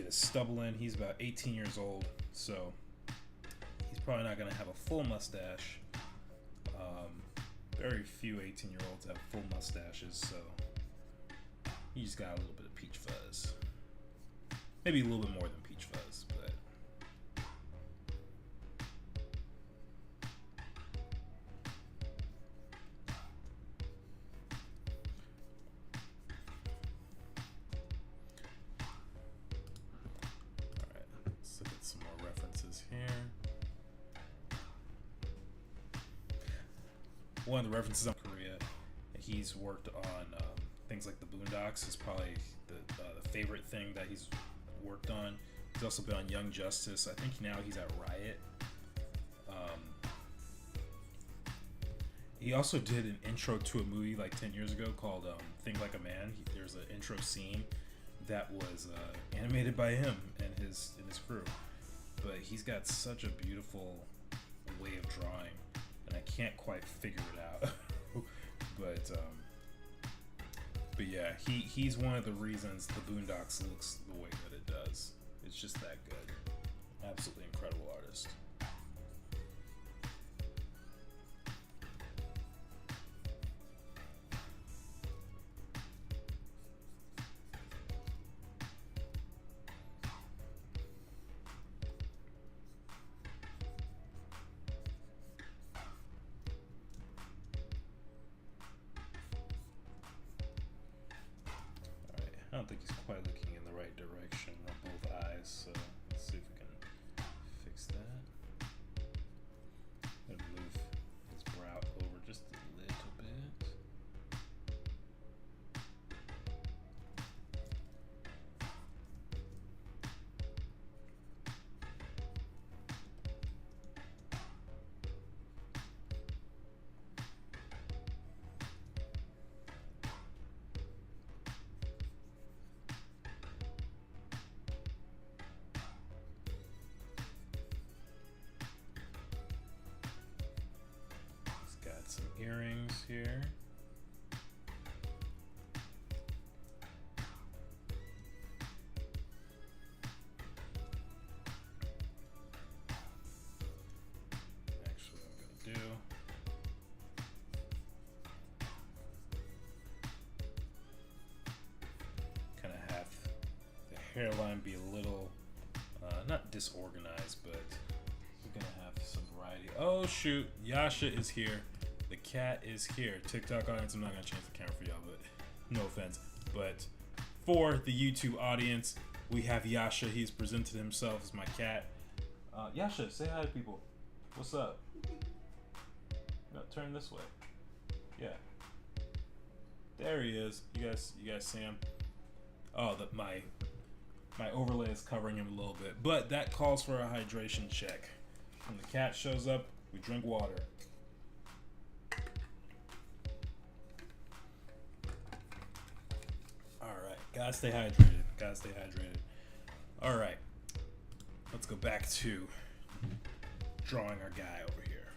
a stubble in. He's about 18 years old, so he's probably not gonna have a full mustache. Very few 18-year-olds have full mustaches, so he's got a little bit of peach fuzz. Maybe a little bit more than Peach Fuzz, but alright, let's look at some more references here. One of the references on Korea, he's worked on things like the Boondocks is probably the favorite thing that he's worked on. He's also been on Young Justice. I think now he's at Riot. He also did an intro to a movie like 10 years ago called Think Like a Man. There's an intro scene that was animated by him and his crew. But he's got such a beautiful way of drawing, and I can't quite figure it out. But yeah, he's one of the reasons the Boondocks looks the way that it does. It's just that good. Absolutely incredible artist. I don't think he's quite looking in the right direction on both eyes, so let's see if we can fix that. I'm gonna move his brow over just a little bit. Some earrings here. Actually, I'm gonna do kind of have the hairline be a little not disorganized, but we're gonna have some variety. Oh shoot, Yasha is here. The cat is here. TikTok audience, I'm not gonna change the camera for y'all, but no offense. But for the YouTube audience, we have Yasha. He's presented himself as my cat. Yasha, say hi to people. What's up? No, turn this way. Yeah. There he is. You guys see him? Oh, my overlay is covering him a little bit, but that calls for a hydration check. When the cat shows up, we drink water. Gotta stay hydrated. Gotta stay hydrated. All right. Let's go back to drawing our guy over here.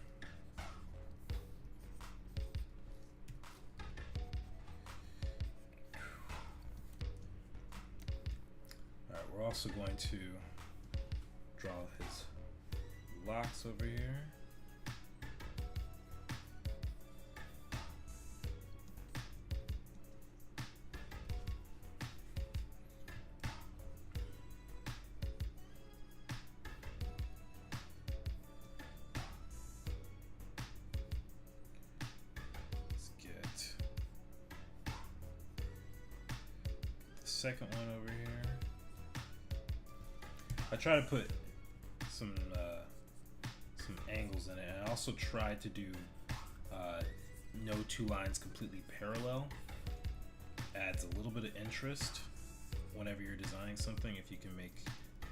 All right. We're also going to draw his locks over here. Second one over here. I try to put some angles in it, and I also try to do no two lines completely parallel. Adds a little bit of interest whenever you're designing something if you can make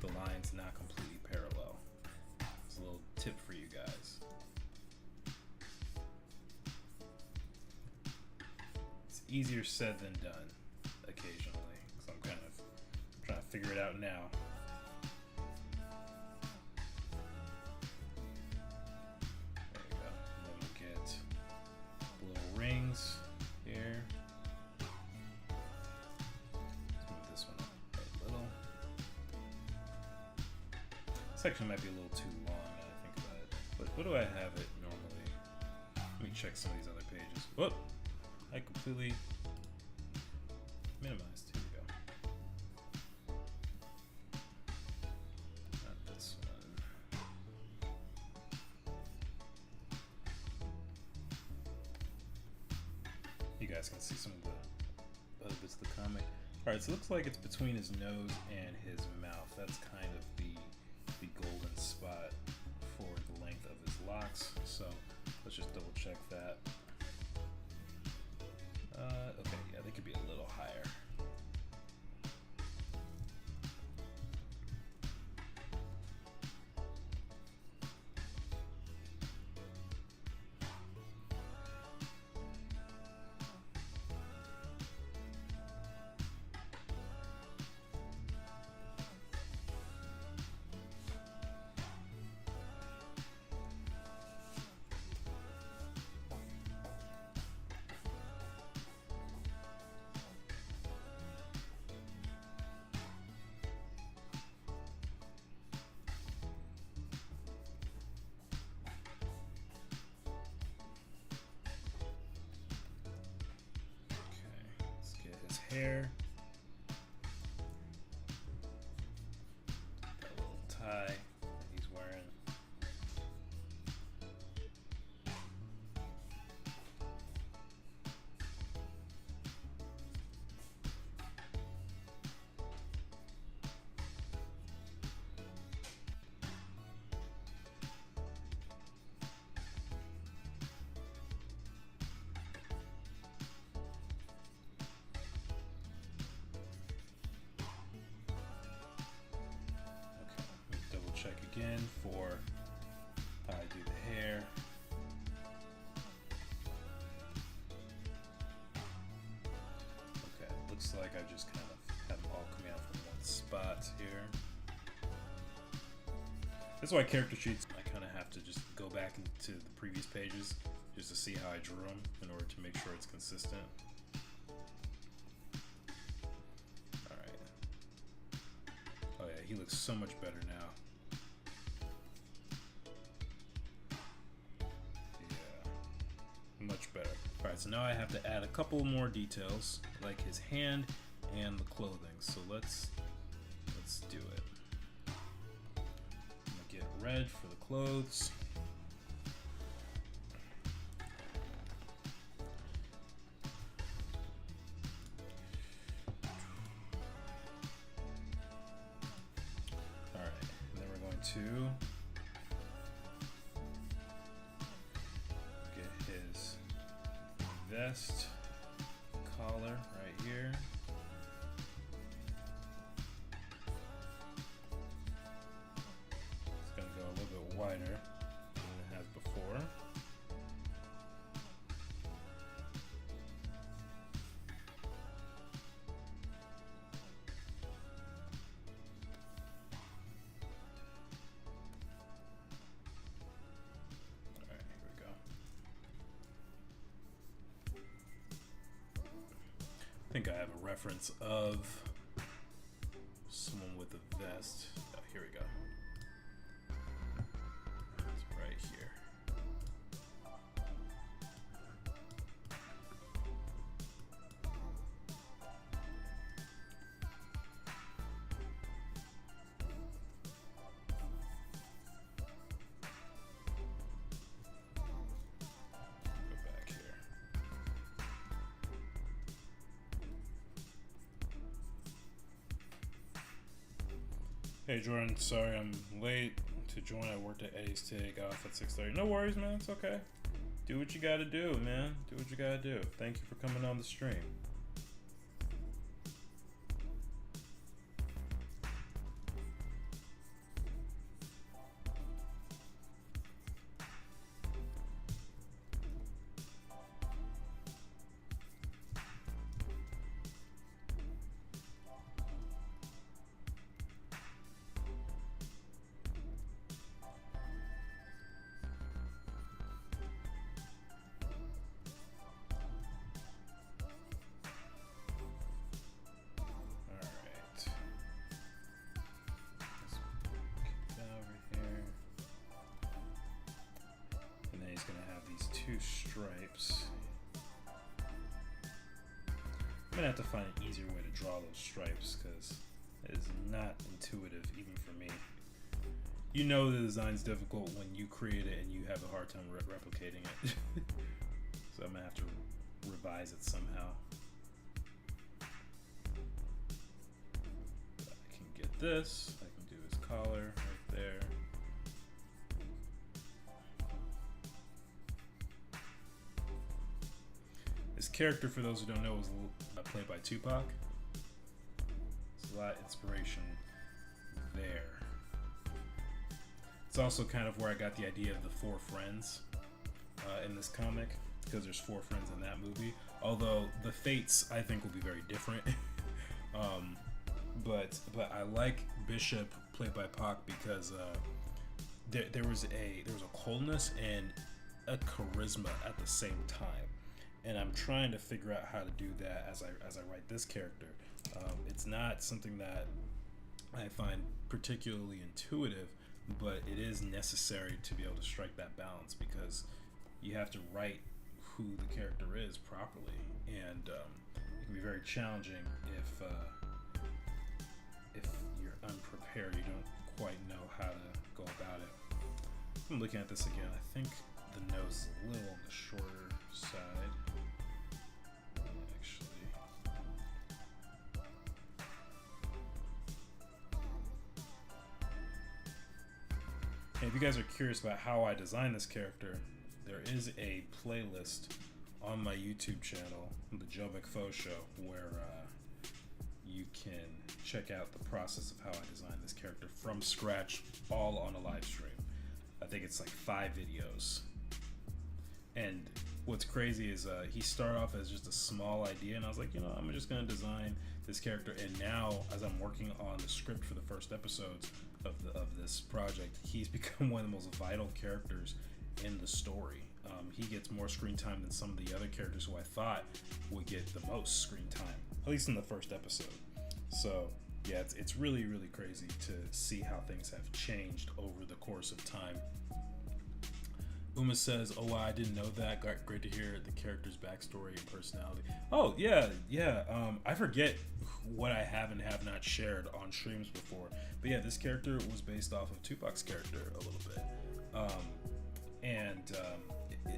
the lines not completely parallel. It's a little tip for you guys. It's easier said than done occasionally. Trying to figure it out now. There we go. And then we'll get little rings here. Let's move this one up a little. This section might be a little too long now that I think about it. But what do I have it normally? Let me check some of these other pages. Whoop! I completely minimized. Here we go. guys can see some of the other bits of the comic. All right, so it looks like it's between his nose and his mouth. That's kind of the golden spot for the length of his locks. So let's just double check that. Okay, yeah, they could be a little higher. Hair, that little tie that he's wearing. Check again for how I do the hair. Okay, looks like I just kind of have them all coming out from one spot here. That's why character sheets, I kind of have to just go back into the previous pages just to see how I drew them in order to make sure it's consistent. Alright. Oh yeah, he looks so much better now. Much better. Alright, so now I have to add a couple more details, like his hand and the clothing. So let's do it. I'm gonna get red for the clothes. Alright, and then we're going to vest collar right here. It's going to go a little bit wider than it has before. I think I have a reference of someone with a vest. Oh, here we go. It's right here. Go back here. Hey Jordan, sorry I'm late to join. I worked at Eddie's today, got off at 6:30. No worries, man, it's okay. Do what you gotta do, man. Do what you gotta do. Thank you for coming on the stream. Two stripes. I'm gonna have to find an easier way to draw those stripes because it is not intuitive even for me. You know the design's difficult when you create it and you have a hard time replicating it. So I'm gonna have to revise it somehow. I can get this. I can do his collar right there. This character, for those who don't know, was played by Tupac. There's a lot of inspiration there. It's also kind of where I got the idea of the 4 friends in this comic, because there's 4 friends in that movie. Although the fates, I think, will be very different. But I like Bishop, played by Pac, because there was a coldness and a charisma at the same time. And I'm trying to figure out how to do that as I write this character. It's not something that I find particularly intuitive, but it is necessary to be able to strike that balance, because you have to write who the character is properly, and it can be very challenging if you're unprepared. You don't quite know how to go about it. I'm looking at this again. I think the nose is a little on the shorter side. If you guys are curious about how I designed this character, there is a playlist on my YouTube channel, The Joe McFo Show, where you can check out the process of how I designed this character from scratch, all on a live stream. I think it's like 5 videos. And what's crazy is he started off as just a small idea, and I was like, I'm just gonna design this character. And now, as I'm working on the script for the first episodes of this project, he's become one of the most vital characters in the story. He gets more screen time than some of the other characters who I thought would get the most screen time, at least in the first episode. So yeah, it's really, really crazy to see how things have changed over the course of time. Uma says, "Oh wow, I didn't know that. Great to hear the character's backstory and personality." Oh yeah. I forget what I have and have not shared on streams before, but yeah, this character was based off of Tupac's character a little bit.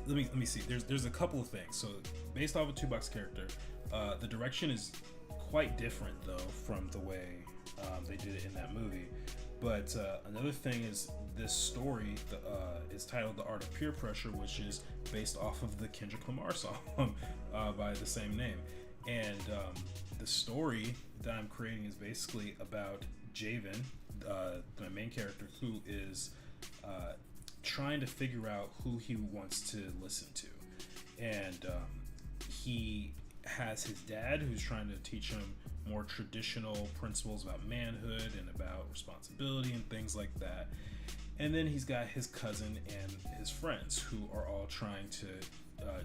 Let me see. There's a couple of things. So based off of Tupac's character, the direction is quite different though from the way they did it in that movie. But another thing is, this story is titled "The Art of Peer Pressure," which is based off of the Kendrick Lamar song by the same name. And the story that I'm creating is basically about Javen, my main character, who is trying to figure out who he wants to listen to. And he has his dad, who's trying to teach him more traditional principles about manhood and about responsibility and things like that. And then he's got his cousin and his friends, who are all trying to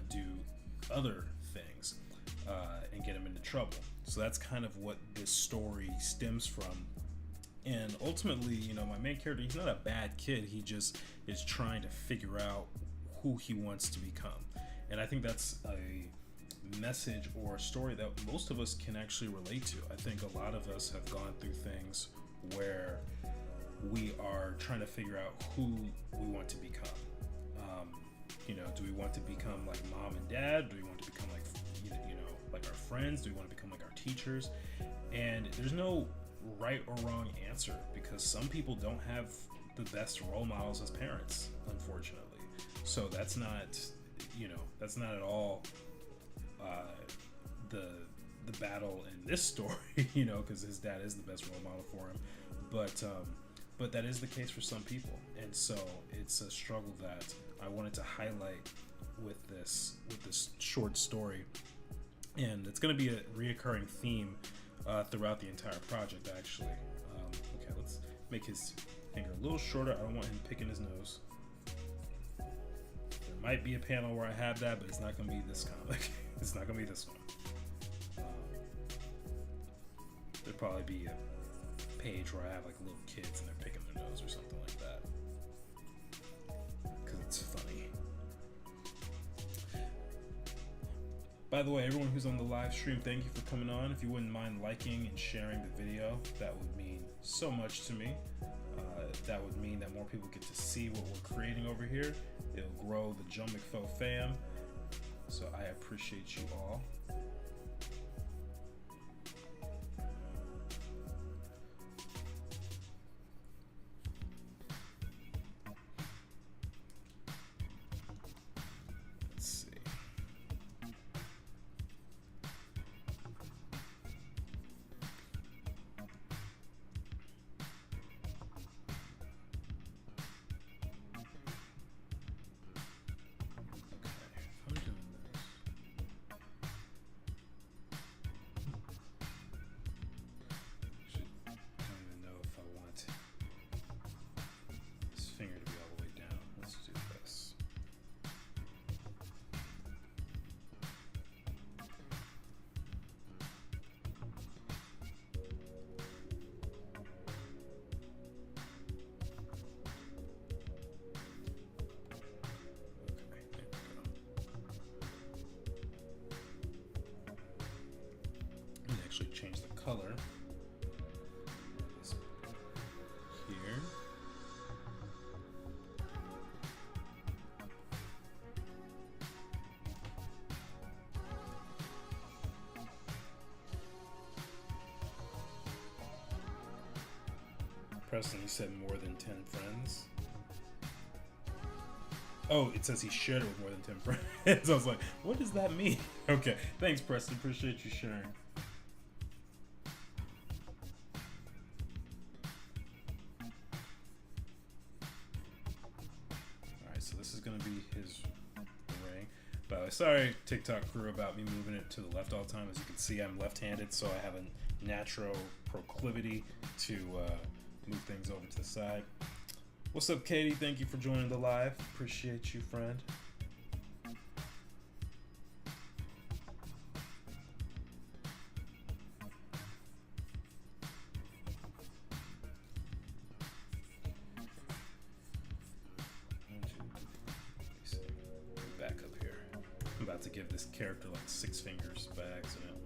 do other things and get him into trouble. So that's kind of what this story stems from. And ultimately, my main character, he's not a bad kid. He just is trying to figure out who he wants to become. And I think that's a message or a story that most of us can actually relate to. I think a lot of us have gone through things where we are trying to figure out who we want to become. Do we want to become like mom and dad? Do we want to become like like our friends? Do we want to become like our teachers? And there's no right or wrong answer, because some people don't have the best role models as parents, unfortunately. So that's not at all the battle in this story, because his dad is the best role model for him. But that is the case for some people, and so it's a struggle that I wanted to highlight with this short story, and it's going to be a reoccurring theme throughout the entire project, actually. Okay, let's make his finger a little shorter. I don't want him picking his nose. There might be a panel where I have that, but it's not going to be this comic. It's not going to be this one. There'll probably be a page where I have like little kids and they're picking their nose or something like that, because it's funny. By the way, everyone who's on the live stream, thank you for coming on. If you wouldn't mind liking and sharing the video, that would mean so much to me. That would mean that more people get to see what we're creating over here. It'll grow the Joe McFo fam. So I appreciate you all. Let's see. I'm doing this. Actually, I don't even know if I want this finger to be all the way down. Let's do this. Okay, there we go. And actually change the color. This here. Preston, you said more than 10 friends. Oh, it says he shared it with more than 10 friends. I was like, what does that mean? Okay, thanks, Preston. Appreciate you sharing. Alright, so this is going to be his ring. By the way, sorry, TikTok crew, about me moving it to the left all the time. As you can see, I'm left-handed, so I have a natural proclivity to move things over to the side. What's up, Katie? Thank you for joining the live. Appreciate you, friend. Back up here. I'm about to give this character like 6 fingers by accident.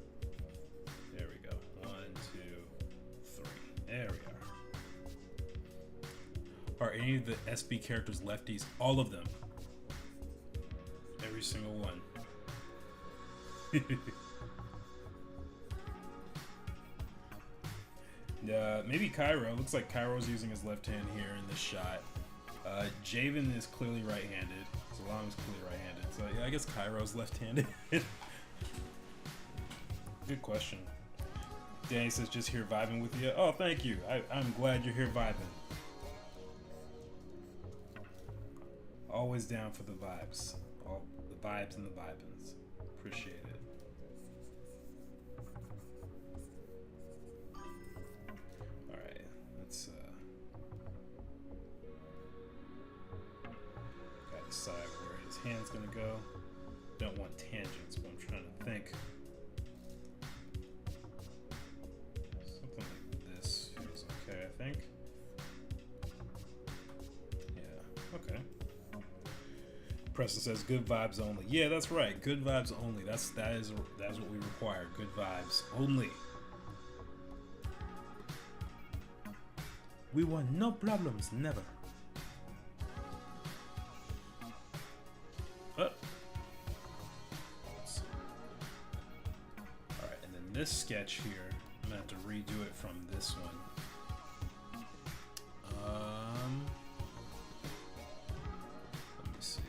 There we go. 1, 2, 3. There we are. Are any of the SB characters lefties? All of them. Every single one. Maybe Cairo. Looks like Cairo's using his left hand here in this shot. Javen is clearly right-handed. Salam is clearly right-handed. So yeah, I guess Cairo's left-handed. Good question. Danny says, just here vibing with you. Oh, thank you. I'm glad you're here vibing. Always down for the vibes. All the vibes and the vibins. Appreciate it. Alright, let's gotta decide where his hand's gonna go. Don't want tangents, but I'm trying to think. Something like this feels okay, I think. Yeah, okay. Preston says good vibes only. Yeah, that's right. Good vibes only. That is what we require. Good vibes only. We want no problems, never. Alright, and then this sketch here, I'm gonna have to redo it from this one. Let me see.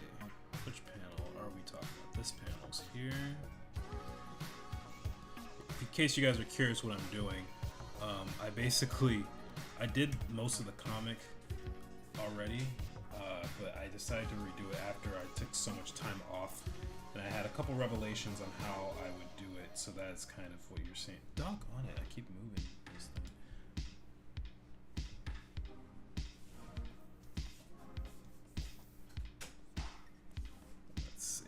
Which panel are we talking about? This panel's here. In case you guys are curious what I'm doing, I did most of the comic already, but I decided to redo it after I took so much time off, and I had a couple revelations on how I would do it, so that's kind of what you're seeing. Dog on it, I keep moving this thing. Let's see.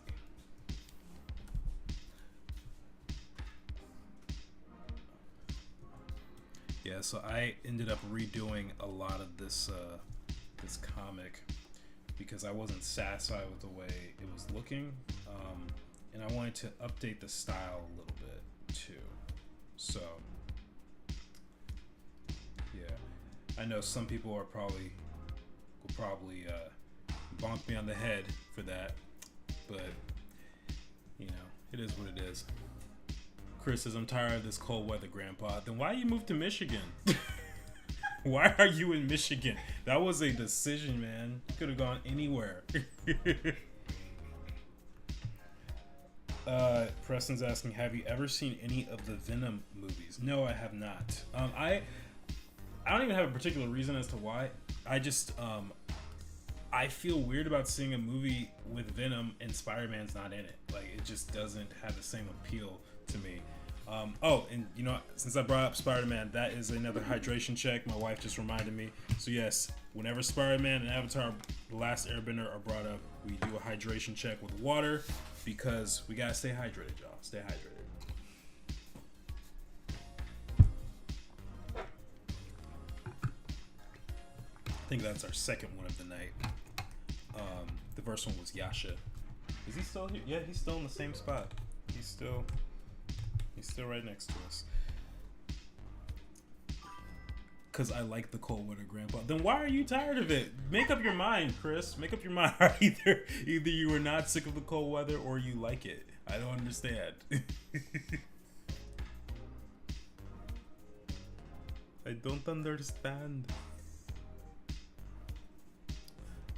Yeah, so I ended up redoing a lot of this this comic because I wasn't satisfied with the way it was looking, and I wanted to update the style a little bit too. So yeah, I know some people will probably bonk me on the head for that, but You know, it is what it is. Chris says, I'm tired of this cold weather, Grandpa. Then why you moved to Michigan? Why are you in Michigan? That was a decision, man. You could have gone anywhere. Preston's asking, have you ever seen any of the Venom movies? No, I have not. I don't even have a particular reason as to why. I just I feel weird about seeing a movie with Venom and Spider-Man's not in it. Like, it just doesn't have the same appeal to me. Oh, and you know, since I brought up Spider-Man, that is another hydration check. My wife just reminded me. So yes, whenever Spider-Man and Avatar: The Last Airbender are brought up, we do a hydration check with water because we gotta stay hydrated, y'all. Stay hydrated. I think that's our second one of the night. The first one was Yasha. Is he still here? Yeah, he's still in the same spot. He's still right next to us. Cause I like the cold weather, Grandpa. Then why are you tired of it? Make up your mind, Chris. Make up your mind. Either you are not sick of the cold weather or you like it. I don't understand. I don't understand.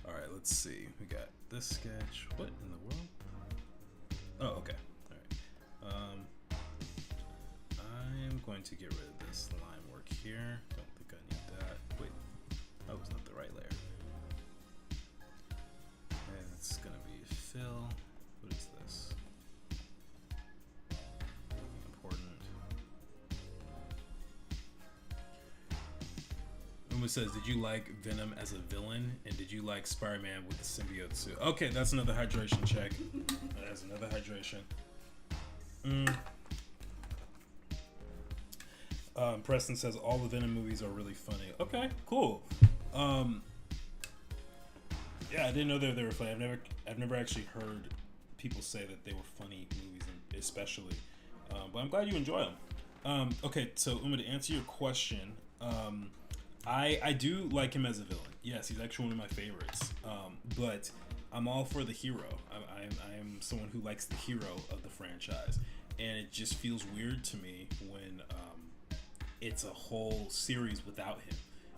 Alright, let's see. We got this sketch. What in the world? Oh, okay. Alright. I'm going to get rid of this line work here. Don't think I need that. Wait. That was not the right layer. And it's gonna be fill. What is this? Nothing important. Uma says, did you like Venom as a villain? And did you like Spider-Man with the symbiote suit? Okay, that's another hydration check. That's another hydration. Preston says all the Venom movies are really funny. Okay, cool. Yeah, I didn't know they were funny. I've never actually heard people say that they were funny movies, especially. But I'm glad you enjoy them. Okay, so Uma, to answer your question, I do like him as a villain. Yes, he's actually one of my favorites. But I'm all for the hero. I am someone who likes the hero of the franchise, and it just feels weird to me when it's a whole series without him,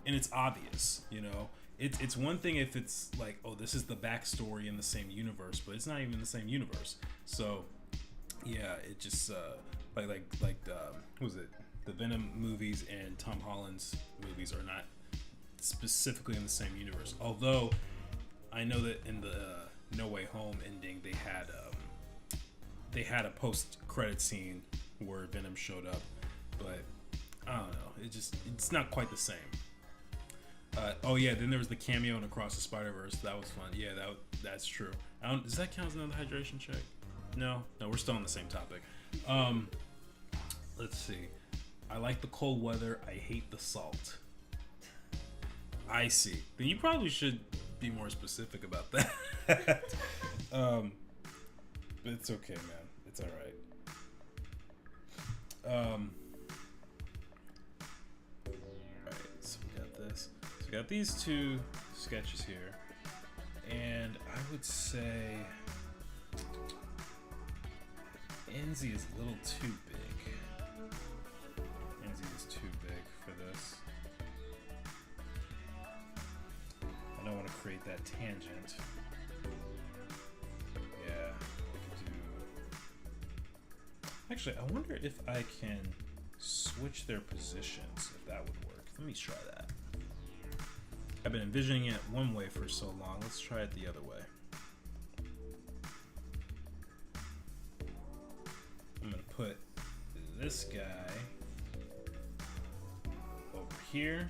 and it's obvious. You know, it's one thing if it's like, oh, this is the backstory in the same universe, but it's not even in the same universe. So yeah, it just what was it? The Venom movies and Tom Holland's movies are not specifically in the same universe. Although I know that in the No Way Home ending, they had a post-credit scene where Venom showed up, but I don't know. It's not quite the same. Oh yeah, then there was the cameo in Across the Spider-Verse. That was fun. Yeah, that's true. Does that count as another hydration check? No, we're still on the same topic. Let's see. I like the cold weather. I hate the salt. I see. Then you probably should be more specific about that. But it's okay, man. It's all right. Alright, so we got this. So we got these two sketches here, and I would say Enzi is a little too big. Enzi is too big for this. I don't want to create that tangent. Yeah, we could do. Actually, I wonder if I can switch their positions, if that would work. Let me try that. I've been envisioning it one way for so long. Let's try it the other way. I'm gonna put this guy over here.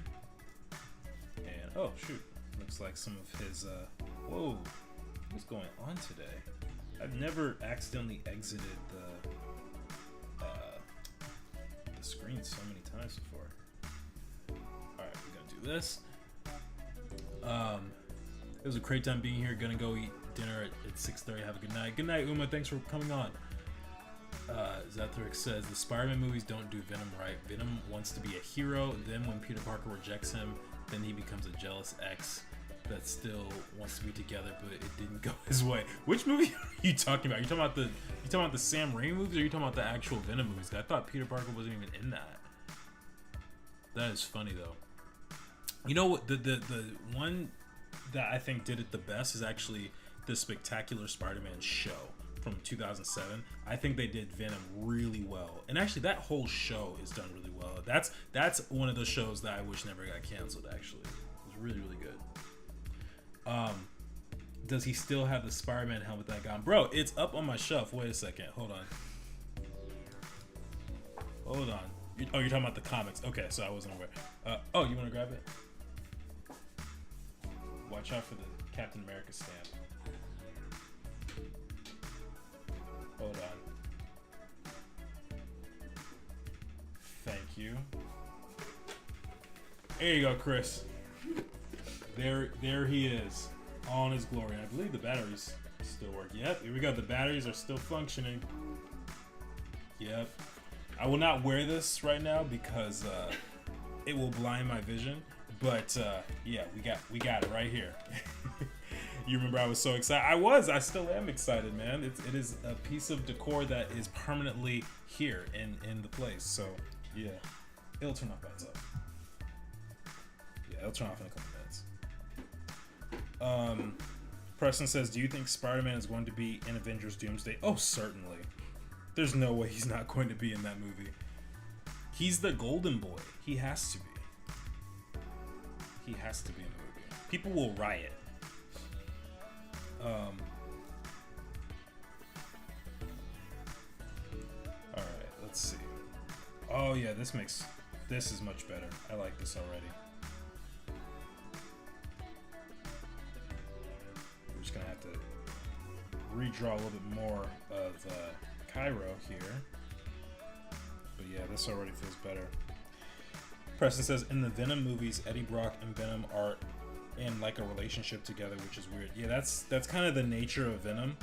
And oh shoot, looks like some of his whoa, what's going on today? I've never accidentally exited the screen so many times before. Alright, we're gonna do this. It was a great time being here. Gonna go eat dinner at 6:30. Have a good night. Good night, Uma. Thanks for coming on. Zathric says the Spider-Man movies don't do Venom right. Venom wants to be a hero. Then when Peter Parker rejects him, then he becomes a jealous ex. that still wants to be together, but it didn't go his way. Which movie are you talking about? Are you talking about the Sam Raimi movies, or are you talking about the actual Venom movies? I thought Peter Parker wasn't even in that. That is funny though. You know what? The one that I think did it the best is actually the Spectacular Spider-Man show from 2007. I think they did Venom really well, and actually that whole show is done really well. That's one of those shows that I wish never got canceled. Actually, it was really good. Does he still have the Spider-Man helmet that I got him? Bro, it's up on my shelf. Wait a second. Hold on. Oh, you're talking about the comics. Okay, so I wasn't aware. Oh, you want to grab it? Watch out for the Captain America stamp. Hold on. Thank you. There you go, Chris. There he is, all in his glory. And I believe the batteries still work. Yep, here we go. The batteries are still functioning. Yep. I will not wear this right now because it will blind my vision. But yeah, we got it right here. You remember I was so excited. I still am excited, man. It is a piece of decor that is permanently here in the place. So yeah, it'll turn off by itself. Yeah, it'll turn off in a couple minutes. Preston says, do you think Spider-Man is going to be in Avengers Doomsday? Oh, certainly. There's no way he's not going to be in that movie. He's the golden boy. He has to be. He has to be in the movie. People will riot. Alright, let's see. Oh yeah, this is much better. I like this already. We're just gonna have to redraw a little bit more of Cairo here. But yeah, this already feels better. Preston says, in the Venom movies, Eddie Brock and Venom are in like a relationship together, which is weird. Yeah, that's kind of the nature of Venom.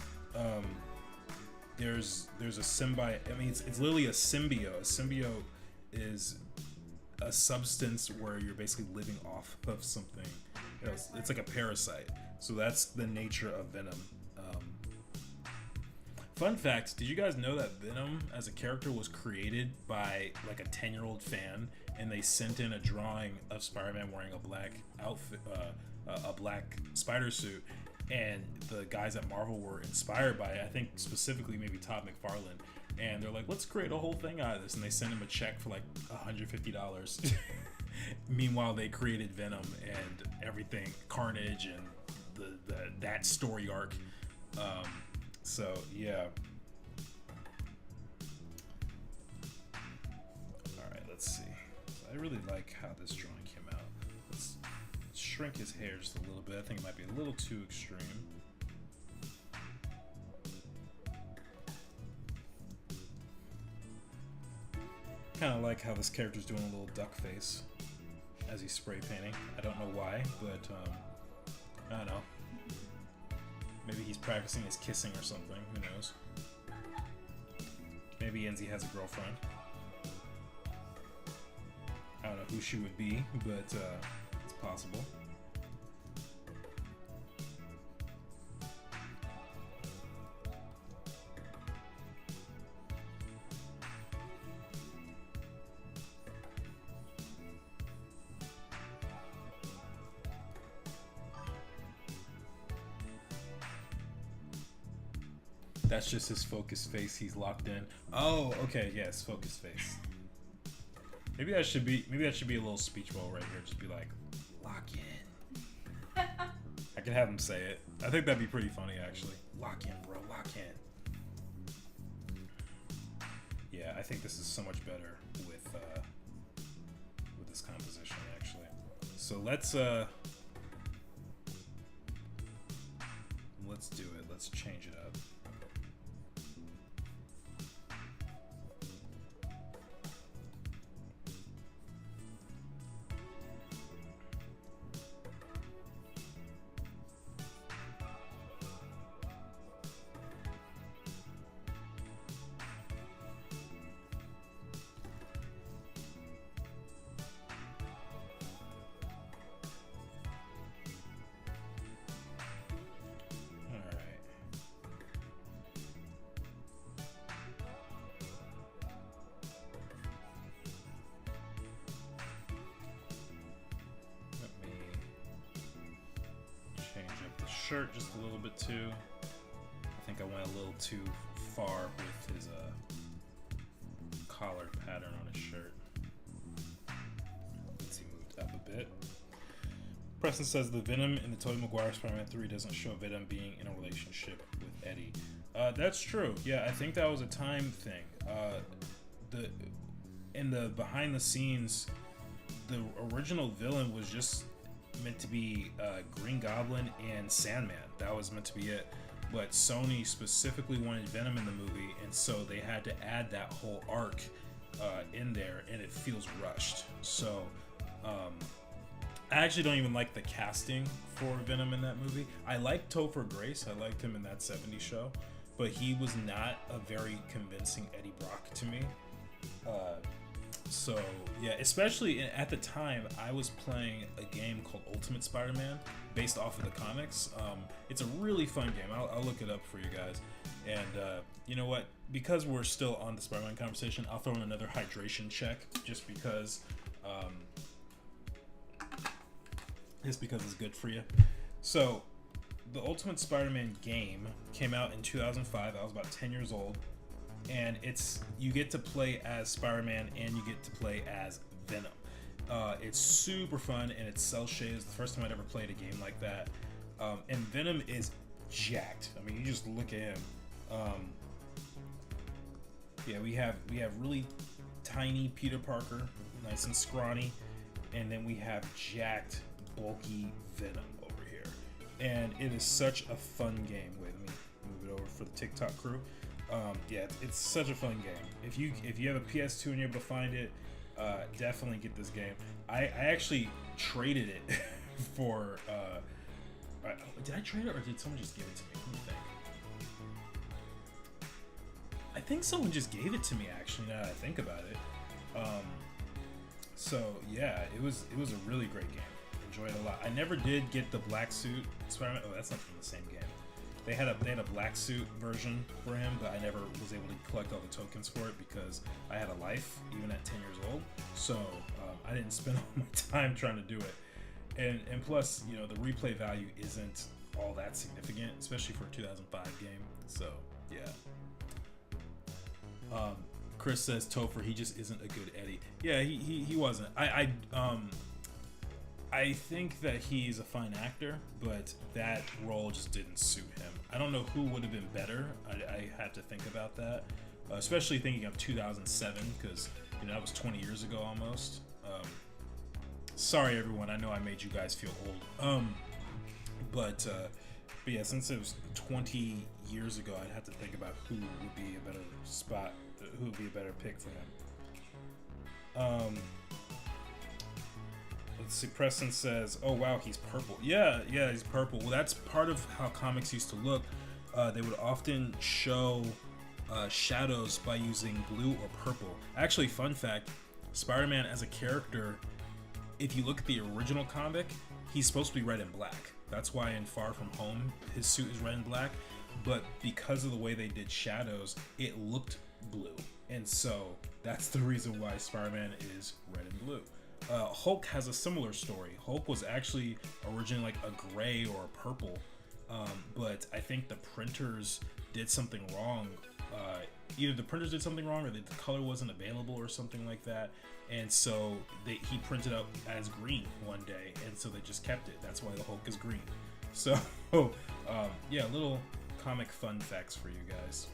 There's a symbiote. I mean, it's literally a symbiote. A symbiote is a substance where you're basically living off of something. You know, it's like a parasite. So that's the nature of Venom. Fun fact, did you guys know that Venom as a character was created by like a 10-year-old fan, and they sent in a drawing of Spider-Man wearing a black outfit, a black spider suit, and the guys at Marvel were inspired by it. I think specifically maybe Todd McFarlane, and they're like, let's create a whole thing out of this, and they sent him a check for like $150. Meanwhile, they created Venom and everything, Carnage, and that story arc. So yeah. All right, let's see. I really like how this drawing came out. Let's shrink his hair just a little bit. I think it might be a little too extreme. Kind of like how this character's doing a little duck face as he's spray painting. I don't know why, but I don't know. Maybe he's practicing his kissing or something. Who knows? Maybe Enzi has a girlfriend. I don't know who she would be, but it's possible. That's just his focus face. He's locked in. Oh, okay, yes, focus face. Maybe that should be a little speech bubble right here. Just be like, lock in. I can have him say it. I think that'd be pretty funny, actually. Lock in, bro. Lock in. Yeah, I think this is so much better with this composition, actually. So let's do it. Let's change it up. shirt just a little bit too. I think I went a little too far with his collar pattern on his shirt. Let's see, moved up a bit. Preston says the Venom in the Tobey Maguire Spider-Man 3 doesn't show Venom being in a relationship with Eddie. That's true. Yeah, I think that was a time thing. In the behind the scenes, the original villain was just meant to be Green Goblin and Sandman. That was meant to be it. But Sony specifically wanted Venom in the movie, and so they had to add that whole arc in there, and it feels rushed. So I actually don't even like the casting for Venom in that movie. I like Topher Grace. I liked him in that 70s show, but he was not a very convincing Eddie Brock to me. So yeah, especially at the time, I was playing a game called Ultimate Spider-Man based off of the comics. It's a really fun game. I'll look it up for you guys. And you know what? Because we're still on the Spider-Man conversation, I'll throw in another hydration check just because it's good for you. So the Ultimate Spider-Man game came out in 2005. I was about 10 years old. And you get to play as Spider-Man and you get to play as Venom. It's super fun and it's cel shaded. It's the first time I'd ever played a game like that. And Venom is jacked. I mean, you just look at him. Yeah, we have really tiny Peter Parker, nice and scrawny, and then we have jacked, bulky Venom over here. And it is such a fun game. Wait, let me move it over for the TikTok crew. Yeah, it's such a fun game. If you have a PS2 and you're able to find it, definitely get this game. I actually traded it for. Did I trade it or did someone just give it to me? Let me think. I think someone just gave it to me actually. Now that I think about it. So yeah, it was a really great game. Enjoyed it a lot. I never did get the black suit Spider-Man. Oh, that's not from the same game. They had a black suit version for him, but I never was able to collect all the tokens for it because I had a life, even at 10 years old. So I didn't spend all my time trying to do it. And plus, you know, the replay value isn't all that significant, especially for a 2005 game. So yeah. Chris says Topher, he just isn't a good Eddie. Yeah, he wasn't. I think that he's a fine actor, but that role just didn't suit him. I don't know who would have been better. I had to think about that, especially thinking of 2007, because you know that was 20 years ago almost. Sorry, everyone. I know I made you guys feel old. But yeah, since it was 20 years ago, I'd have to think about who would be a better spot, who would be a better pick for him. Let's see, Preston says, oh wow, he's purple. Yeah, he's purple. Well, that's part of how comics used to look. They would often show shadows by using blue or purple. Actually, fun fact, Spider-Man as a character, if you look at the original comic, he's supposed to be red and black. That's why in Far From Home, his suit is red and black. But because of the way they did shadows, it looked blue. And so that's the reason why Spider-Man is red and blue. Hulk has a similar story. Hulk was actually originally like a gray or a purple, but I think the printers did something wrong. Either the printers did something wrong or the color wasn't available or something like that, and so he printed out as green one day, and so they just kept it. That's why the Hulk is green. So yeah, little comic fun facts for you guys.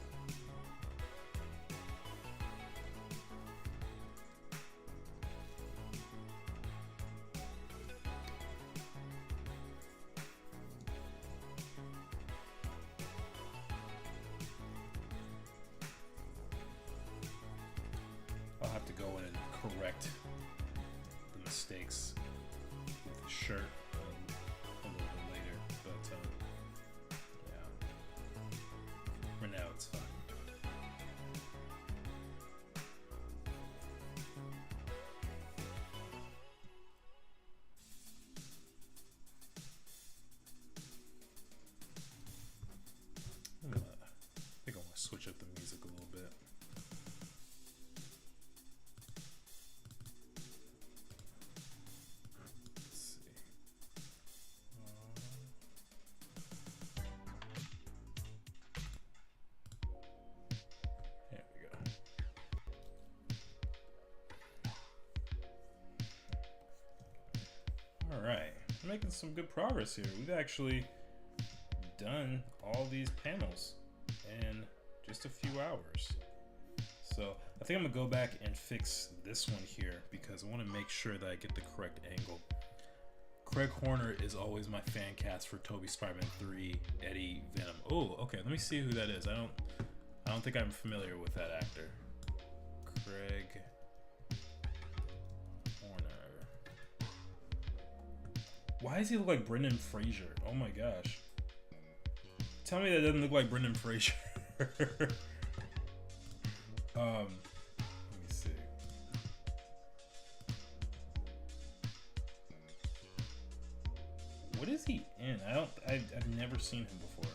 I'll have to go in and correct the mistakes with the shirt a little bit later, but yeah, for now it's fine. I think I want to switch up the music a little bit. Let's see. right, we're making some good progress here. We've actually done all these panels in just a few hours. So I think I'm gonna go back and fix this one here because I want to make sure that I get the correct angle. Craig Horner is always my fan cast for Tobey Spider-Man 3, Eddie Venom. Oh, okay, let me see who that is. I don't think I'm familiar with that actor. Craig Horner. Why does he look like Brendan Fraser? Oh my gosh. Tell me that doesn't look like Brendan Fraser. Let me see. What is he in? I've never seen him before.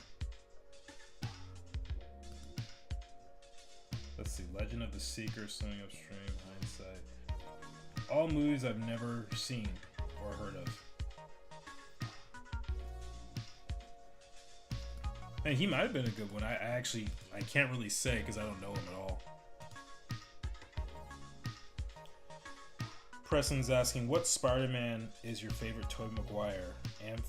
Let's see. Legend of the Seeker, Swimming Upstream, Hindsight. All movies I've never seen or heard of. And he might have been a good one. I can't really say because I don't know him at all. Preston's asking, what Spider-Man is your favorite? Tobey Maguire and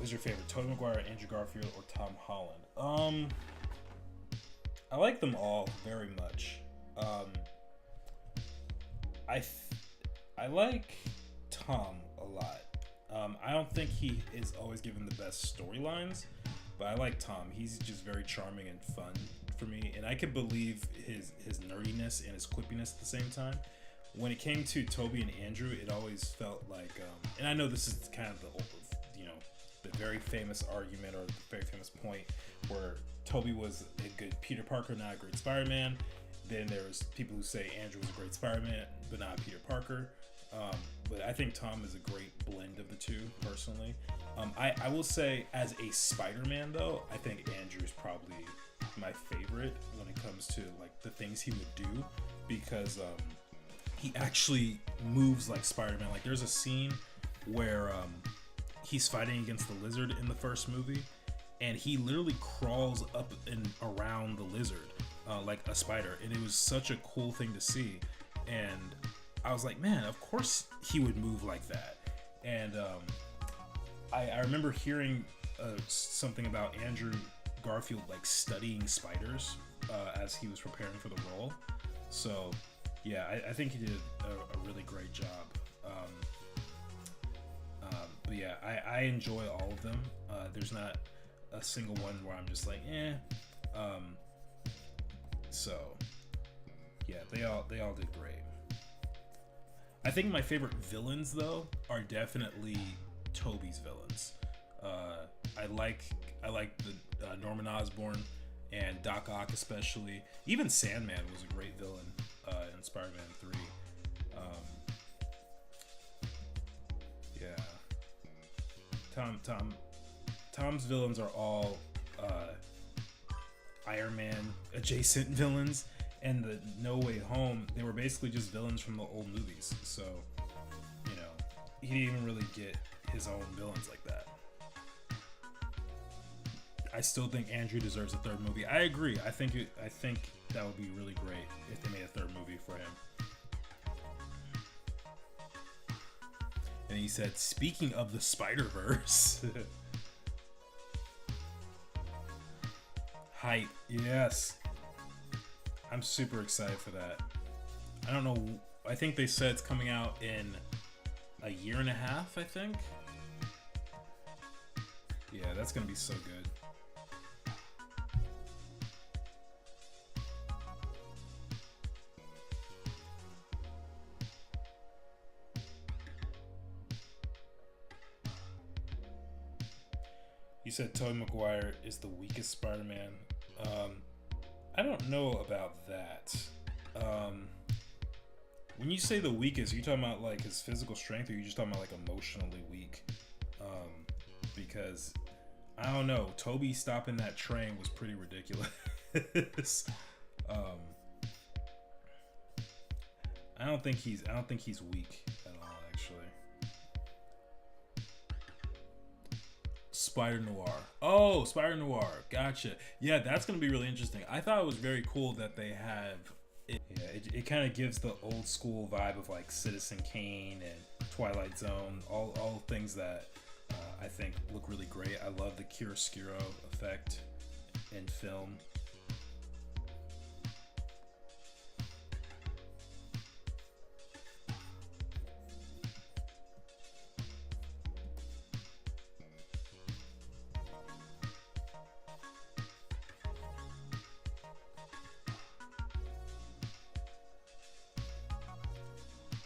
is your favorite Tobey Maguire, Andrew Garfield, or Tom Holland? I like them all very much. I like Tom a lot. I don't think he is always given the best storylines, but I like Tom. He's just very charming and fun for me, and I could believe his nerdiness and his quippiness at the same time. When it came to Tobey and Andrew, it always felt like, and I know this is kind of the very famous argument or the very famous point where Tobey was a good Peter Parker, not a great Spider-Man. Then there's people who say Andrew was a great Spider-Man, but not Peter Parker. But I think Tom is a great blend of the two, personally. I will say, as a Spider-Man, though, I think Andrew is probably my favorite when it comes to like the things he would do, because he actually moves like Spider-Man. Like there's a scene where he's fighting against the Lizard in the first movie, and he literally crawls up and around the Lizard like a spider, and it was such a cool thing to see. And I was like, man, of course he would move like that. And I remember hearing something about Andrew Garfield like studying spiders as he was preparing for the role. So yeah, I think he did a really great job. But yeah, I enjoy all of them. There's not a single one where I'm just like, eh. So yeah, they all did great. I think my favorite villains though are definitely Tobey's villains. I like the Norman Osborn and Doc Ock especially. Even Sandman was a great villain in Spider-Man 3. Yeah. Tom's villains are all Iron Man adjacent villains, and the No Way Home, they were basically just villains from the old movies. So, you know, he didn't even really get his own villains like that. I still think Andrew deserves a third movie. I agree. I think that would be really great if they made a third movie for him. And he said, speaking of the Spider-Verse. Hype. Yes. I'm super excited for that. I don't know. I think they said it's coming out in a year and a half, I think. Yeah, that's going to be so good. You said Tobey Maguire is the weakest Spider-Man. I don't know about that. When you say the weakest, are you talking about like his physical strength, or are you just talking about like emotionally weak? Because I don't know, Tobey stopping that train was pretty ridiculous. I don't think he's weak at all, actually. Spider Noir. Oh, Spider Noir. Gotcha. Yeah, that's going to be really interesting. I thought it was very cool that they have it. Yeah, it kind of gives the old school vibe of like Citizen Kane and Twilight Zone, all things that I think look really great. I love the chiaroscuro effect in film.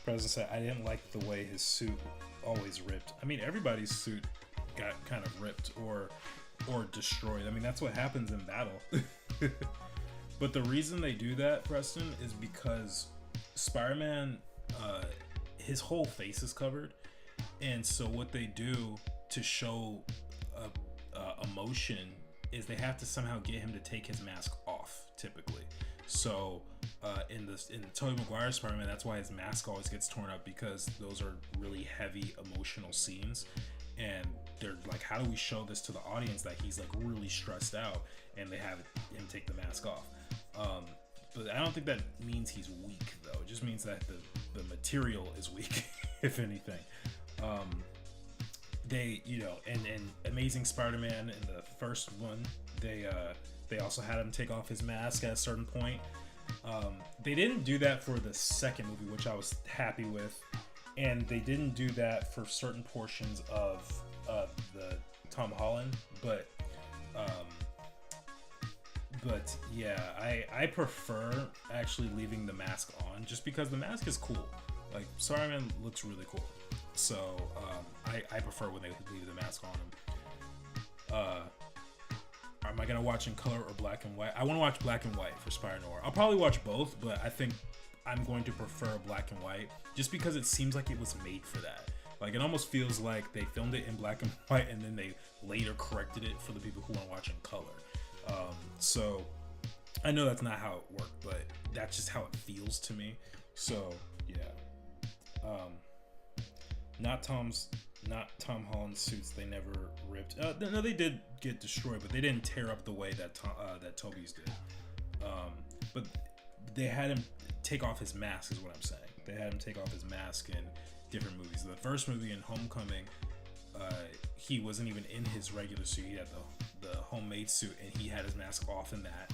President said, I didn't like the way his suit always ripped. I mean, everybody's suit got kind of ripped or destroyed. I mean, that's what happens in battle. But the reason they do that, Preston, is because Spider-Man, his whole face is covered. And so what they do to show emotion is they have to somehow get him to take his mask off, typically. So in the Tobey Maguire Spider-Man, that's why his mask always gets torn up, because those are really heavy emotional scenes, and they're like, how do we show this to the audience that he's like really stressed out, and they have him take the mask off. But I don't think that means he's weak, though. It just means that the material is weak, if anything. They, you know, and Amazing Spider-Man in the first one, they also had him take off his mask at a certain point. They didn't do that for the second movie, which I was happy with, and they didn't do that for certain portions of the Tom Holland. But yeah, I prefer actually leaving the mask on, just because the mask is cool. Like, Spider-Man looks really cool, so I prefer when they leave the mask on him. Am I gonna watch in color or black and white? I want to watch black and white for Spider-Noir. I'll probably watch both, but I think I'm going to prefer black and white, just because it seems like it was made for that. Like, it almost feels like they filmed it in black and white and then they later corrected it for the people who want to watch in color. So I know that's not how it worked, but that's just how it feels to me. So yeah, not Tom Holland's suits. They never ripped. No, they did get destroyed, but they didn't tear up the way that that Tobey's did. But they had him take off his mask, is what I'm saying. They had him take off his mask in different movies. The first movie, in Homecoming, he wasn't even in his regular suit. He had the homemade suit, and he had his mask off in that.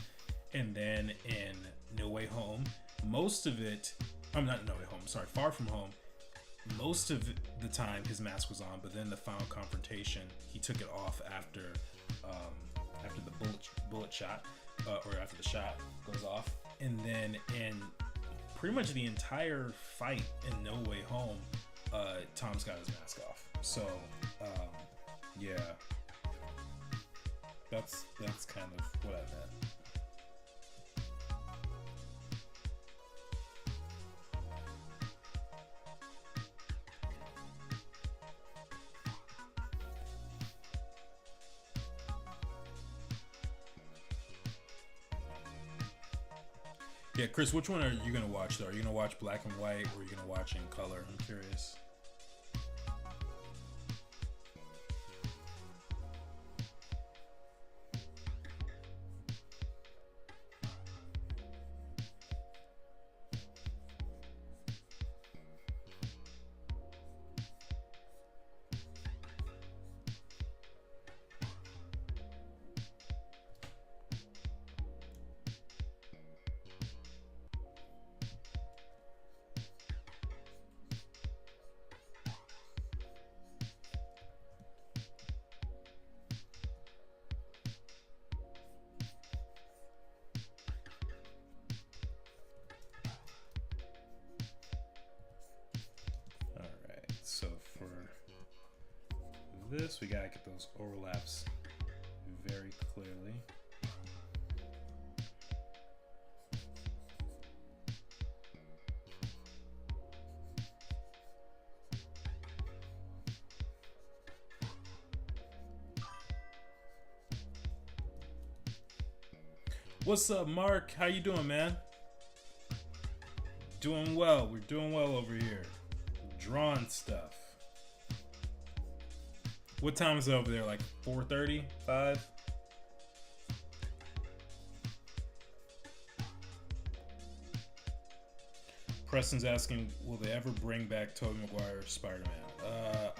And then in No Way Home, most of it, I'm not No Way Home, sorry, Far From Home, most of the time his mask was on, but then the final confrontation, he took it off after the bullet shot, or after the shot goes off. And then in pretty much the entire fight in No Way Home, Tom's got his mask off. So yeah, that's kind of what I meant. Yeah, Chris, which one are you gonna watch though? Are you gonna watch black and white, or are you gonna watch in color? I'm curious. So for this, we gotta get those overlaps very clearly. What's up, Mark? How you doing, man? Doing well. We're doing well over here. Drawing stuff. What time is it over there? Like 4:30, 5? Preston's asking, will they ever bring back Tobey Maguire Spider-Man?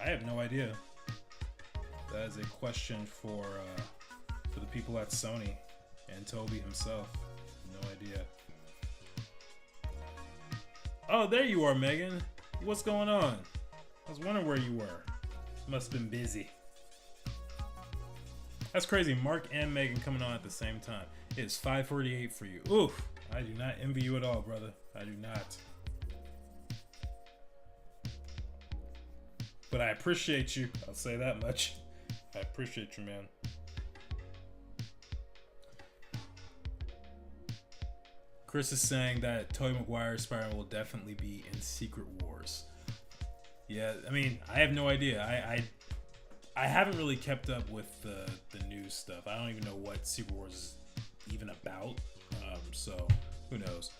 I have no idea. That is a question for the people at Sony and Toby himself. No idea. Oh, there you are, Megan. What's going on? I was wondering where you were. Must have been busy. That's crazy. Mark and Megan coming on at the same time. It's 5:48 for you. Oof. I do not envy you at all, brother. I do not. But I appreciate you. I'll say that much. I appreciate you, man. Chris is saying that Tobey Maguire's Spider-Man will definitely be in Secret Wars. Yeah, I mean, I have no idea. I haven't really kept up with the news stuff. I don't even know what Secret Wars is even about. So who knows?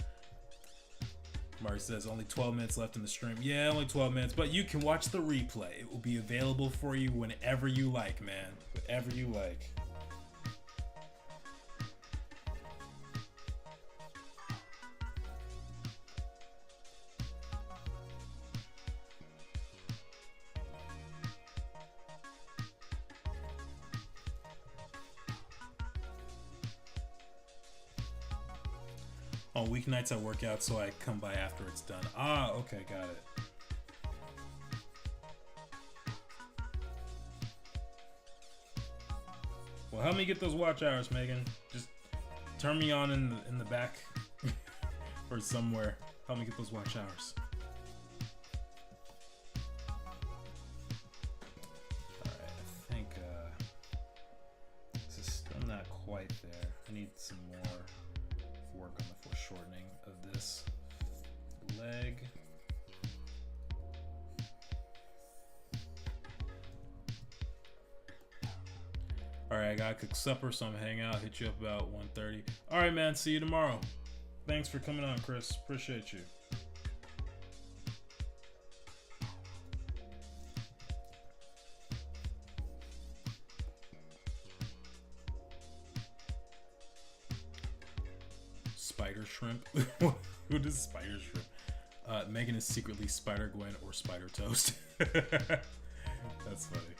Mark says only 12 minutes left in the stream. Yeah, only 12 minutes, but you can watch the replay. It will be available for you whenever you like, man. Whenever you like. On weeknights I work out, so I come by after it's done. Ah, okay, got it. Well, help me get those watch hours, Megan. Just turn me on in the back or somewhere. Help me get those watch hours. Alright, I think this is still not quite there. I need some more work on the foreshortening of this leg. Alright, I gotta cook supper, so I'm gonna hang out, hit you up about 1:30. Alright, man, see you tomorrow. Thanks for coming on, Chris. Appreciate you. Spider shrimp? Who does spider shrimp? Megan is secretly Spider Gwen or Spider Toast. That's funny.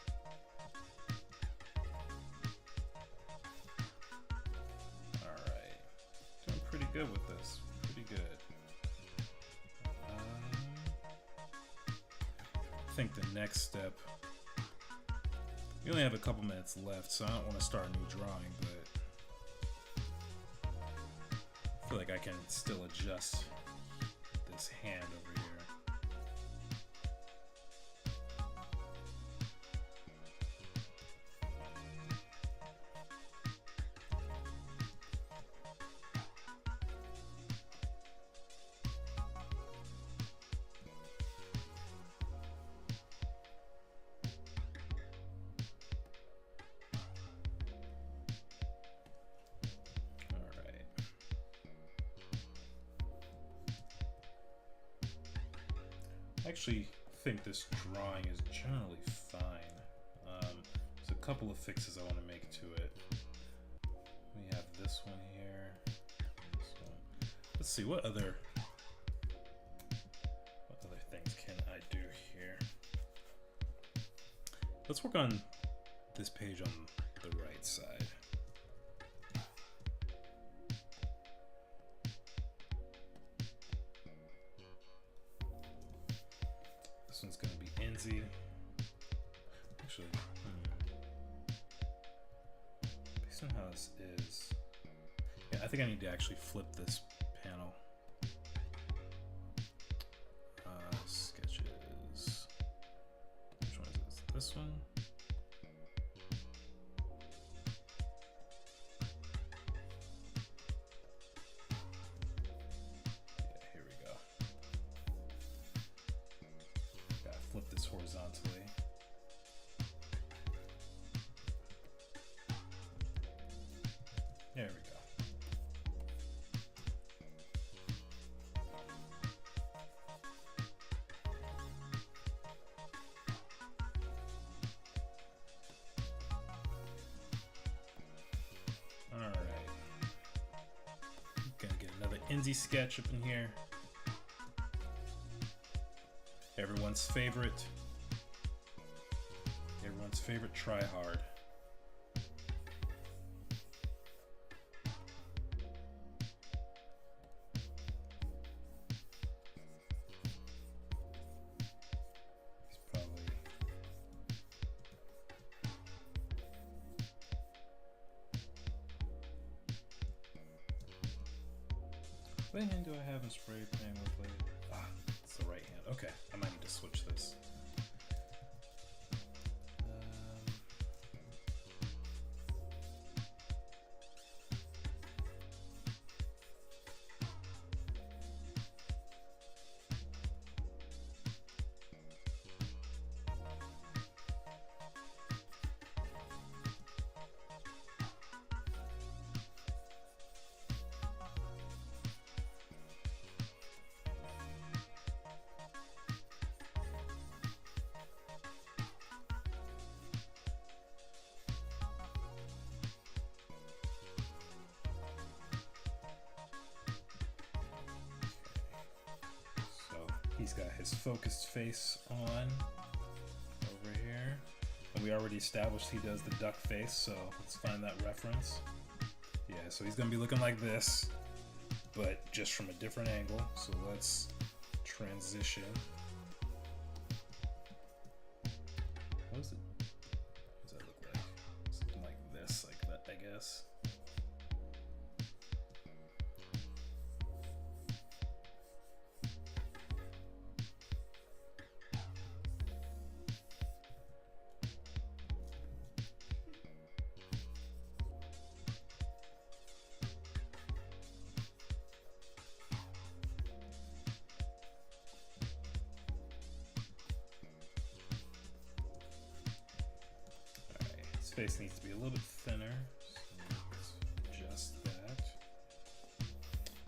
Alright. Doing pretty good with this. Pretty good. I think the next step... We only have a couple minutes left, so I don't want to start a new drawing, but... I feel like I can still adjust this hand over here. I actually think this drawing is generally fine. There's a couple of fixes I want to make to it. We have this one here. This one. Let's see, what other things can I do here? Let's work on this page on the right side. This one's going to be Enzy. Actually, based on how this is, yeah, I think I need to actually flip this panel. Sketches. Which one is this? This one? Flip this horizontally. There we go. All right. Gonna get another Enzy sketch up in here. Everyone's favorite. Everyone's favorite tryhard. He's probably. What hand do I have in spray paint with later? Ah, it's the right hand. Okay, I might need to switch this. He's got his focused face on over here. And we already established he does the duck face, so let's find that reference. Yeah, so he's gonna be looking like this, but just from a different angle. So let's transition. What does that look like? Something like this, like that, I guess. Face needs to be a little bit thinner, so let's adjust that.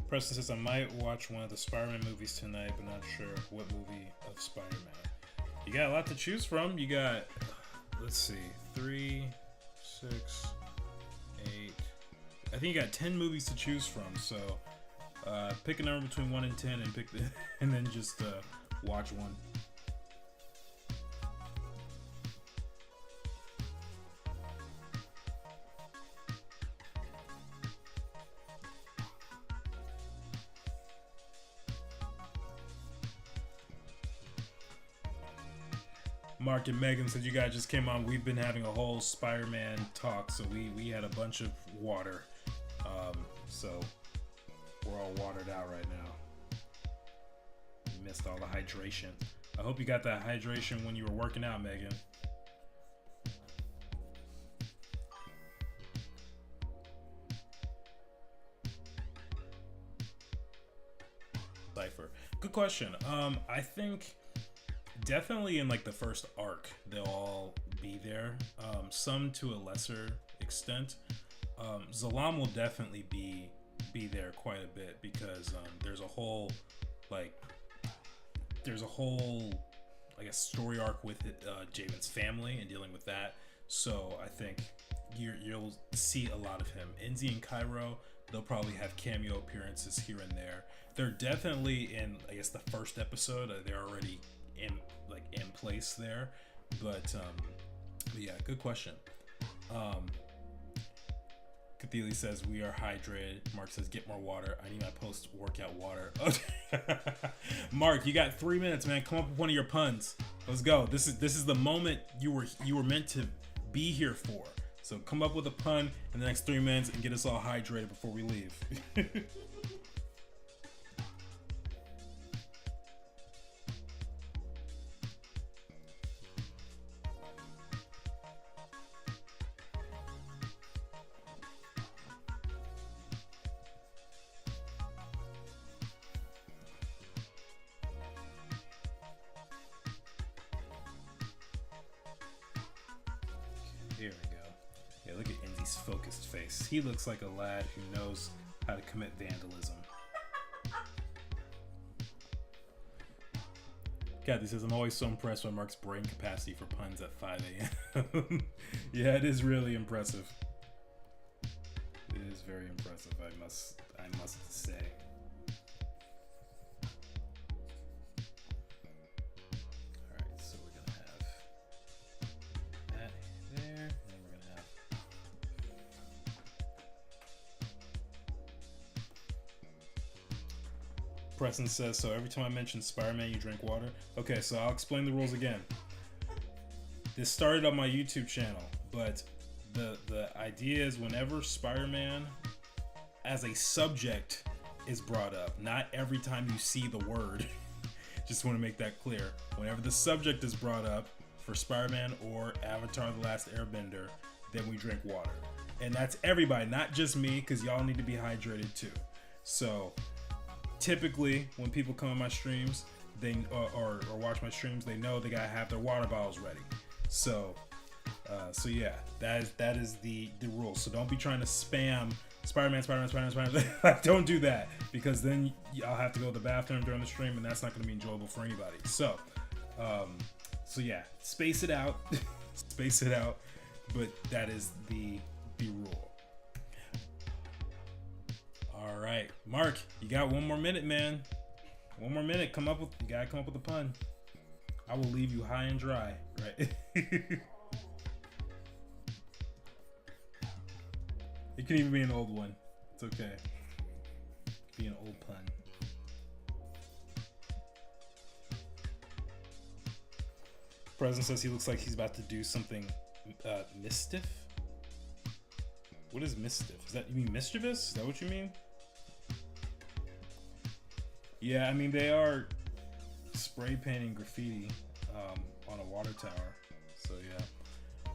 Preston says I might watch one of the Spider-Man movies tonight, but not sure what movie of Spider-Man. You got a lot to choose from. You got, let's see, 3, 6, 8. I think you got 10 movies to choose from. So pick a number between 1 and 10, and pick the, and then just watch one. Mark and Megan said you guys just came on. We've been having a whole Spider-Man talk, so we had a bunch of water. So we're all watered out right now. Missed all the hydration. I hope you got that hydration when you were working out, Megan. Cypher. Good question. I think definitely in like the first arc they'll all be there, some to a lesser extent. Zalam will definitely be there quite a bit because there's a whole I guess story arc with Javen's family and dealing with that, so I think you'll see a lot of him. Enzi and Cairo, they'll probably have cameo appearances here and there. They're definitely in, I guess, the first episode. They're already in place there, but yeah, good question. Kathili says we are hydrated. Mark says get more water. I need my post-workout water. Mark, you got 3 minutes, man. Come up with one of your puns. Let's go. This is the moment you were meant to be here for. So come up with a pun in the next 3 minutes and get us all hydrated before we leave. Here we go. Yeah, look at Enzi's focused face. He looks like a lad who knows how to commit vandalism. Kathy says, I'm always so impressed by Mark's brain capacity for puns at 5 a.m. Yeah, it is really impressive. It is very impressive, I must say. Preston says, so every time I mention Spider-Man, you drink water? Okay, so I'll explain the rules again. This started on my YouTube channel, but the idea is whenever Spider-Man as a subject is brought up, not every time you see the word. Just want to make that clear. Whenever the subject is brought up for Spider-Man or Avatar The Last Airbender, then we drink water. And that's everybody, not just me, because y'all need to be hydrated too. So typically when people come on my streams, they or watch my streams, they know they gotta have their water bottles ready. So yeah, that is the rule. So don't be trying to spam Spider-Man. Don't do that, because then I'll have to go to the bathroom during the stream, and that's not going to be enjoyable for anybody. So yeah, space it out, space it out. But that is the rule. All right, Mark, you got 1 more minute, man. 1 more minute. You gotta come up with a pun. I will leave you high and dry, right? It can even be an old one. It's okay. It can be an old pun. President says he looks like he's about to do something mischief. What is mischief? Is that, you mean mischievous? Is that what you mean? Yeah, I mean, they are spray painting graffiti on a water tower. So yeah.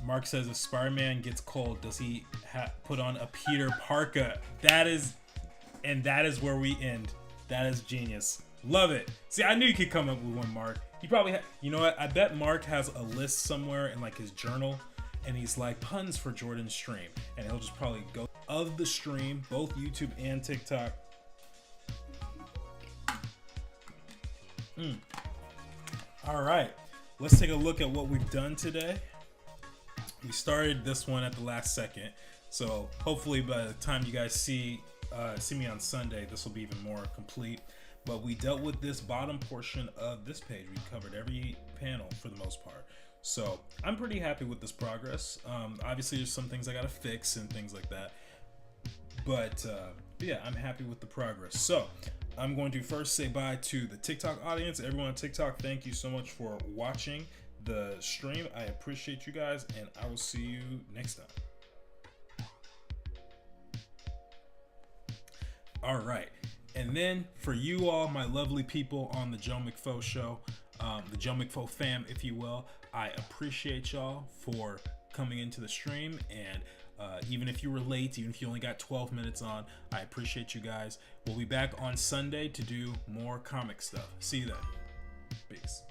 Mark says if Spider-Man gets cold, does he put on a Peter Parker? That is where we end. That is genius. Love it. See, I knew you could come up with one, Mark. He probably you know what? I bet Mark has a list somewhere in like his journal, and he's like puns for Jordan's stream, and he'll just probably go of the stream, both YouTube and TikTok. All right, let's take a look at what we've done today. We started this one at the last second, so hopefully by the time you guys see me on Sunday, this will be even more complete. But we dealt with this bottom portion of this page. We covered every panel for the most part, so I'm pretty happy with this progress. Obviously, there's some things I gotta fix and things like that, but yeah, I'm happy with the progress. So I'm going to first say bye to the TikTok audience. Everyone on TikTok, thank you so much for watching the stream. I appreciate you guys, and I will see you next time. All right, and then for you all, my lovely people on the Joe McFo show, the Joe McFo fam, if you will, I appreciate y'all for coming into the stream, and even if you were late, even if you only got 12 minutes on, I appreciate you guys. We'll be back on Sunday to do more comic stuff. See you then. Peace.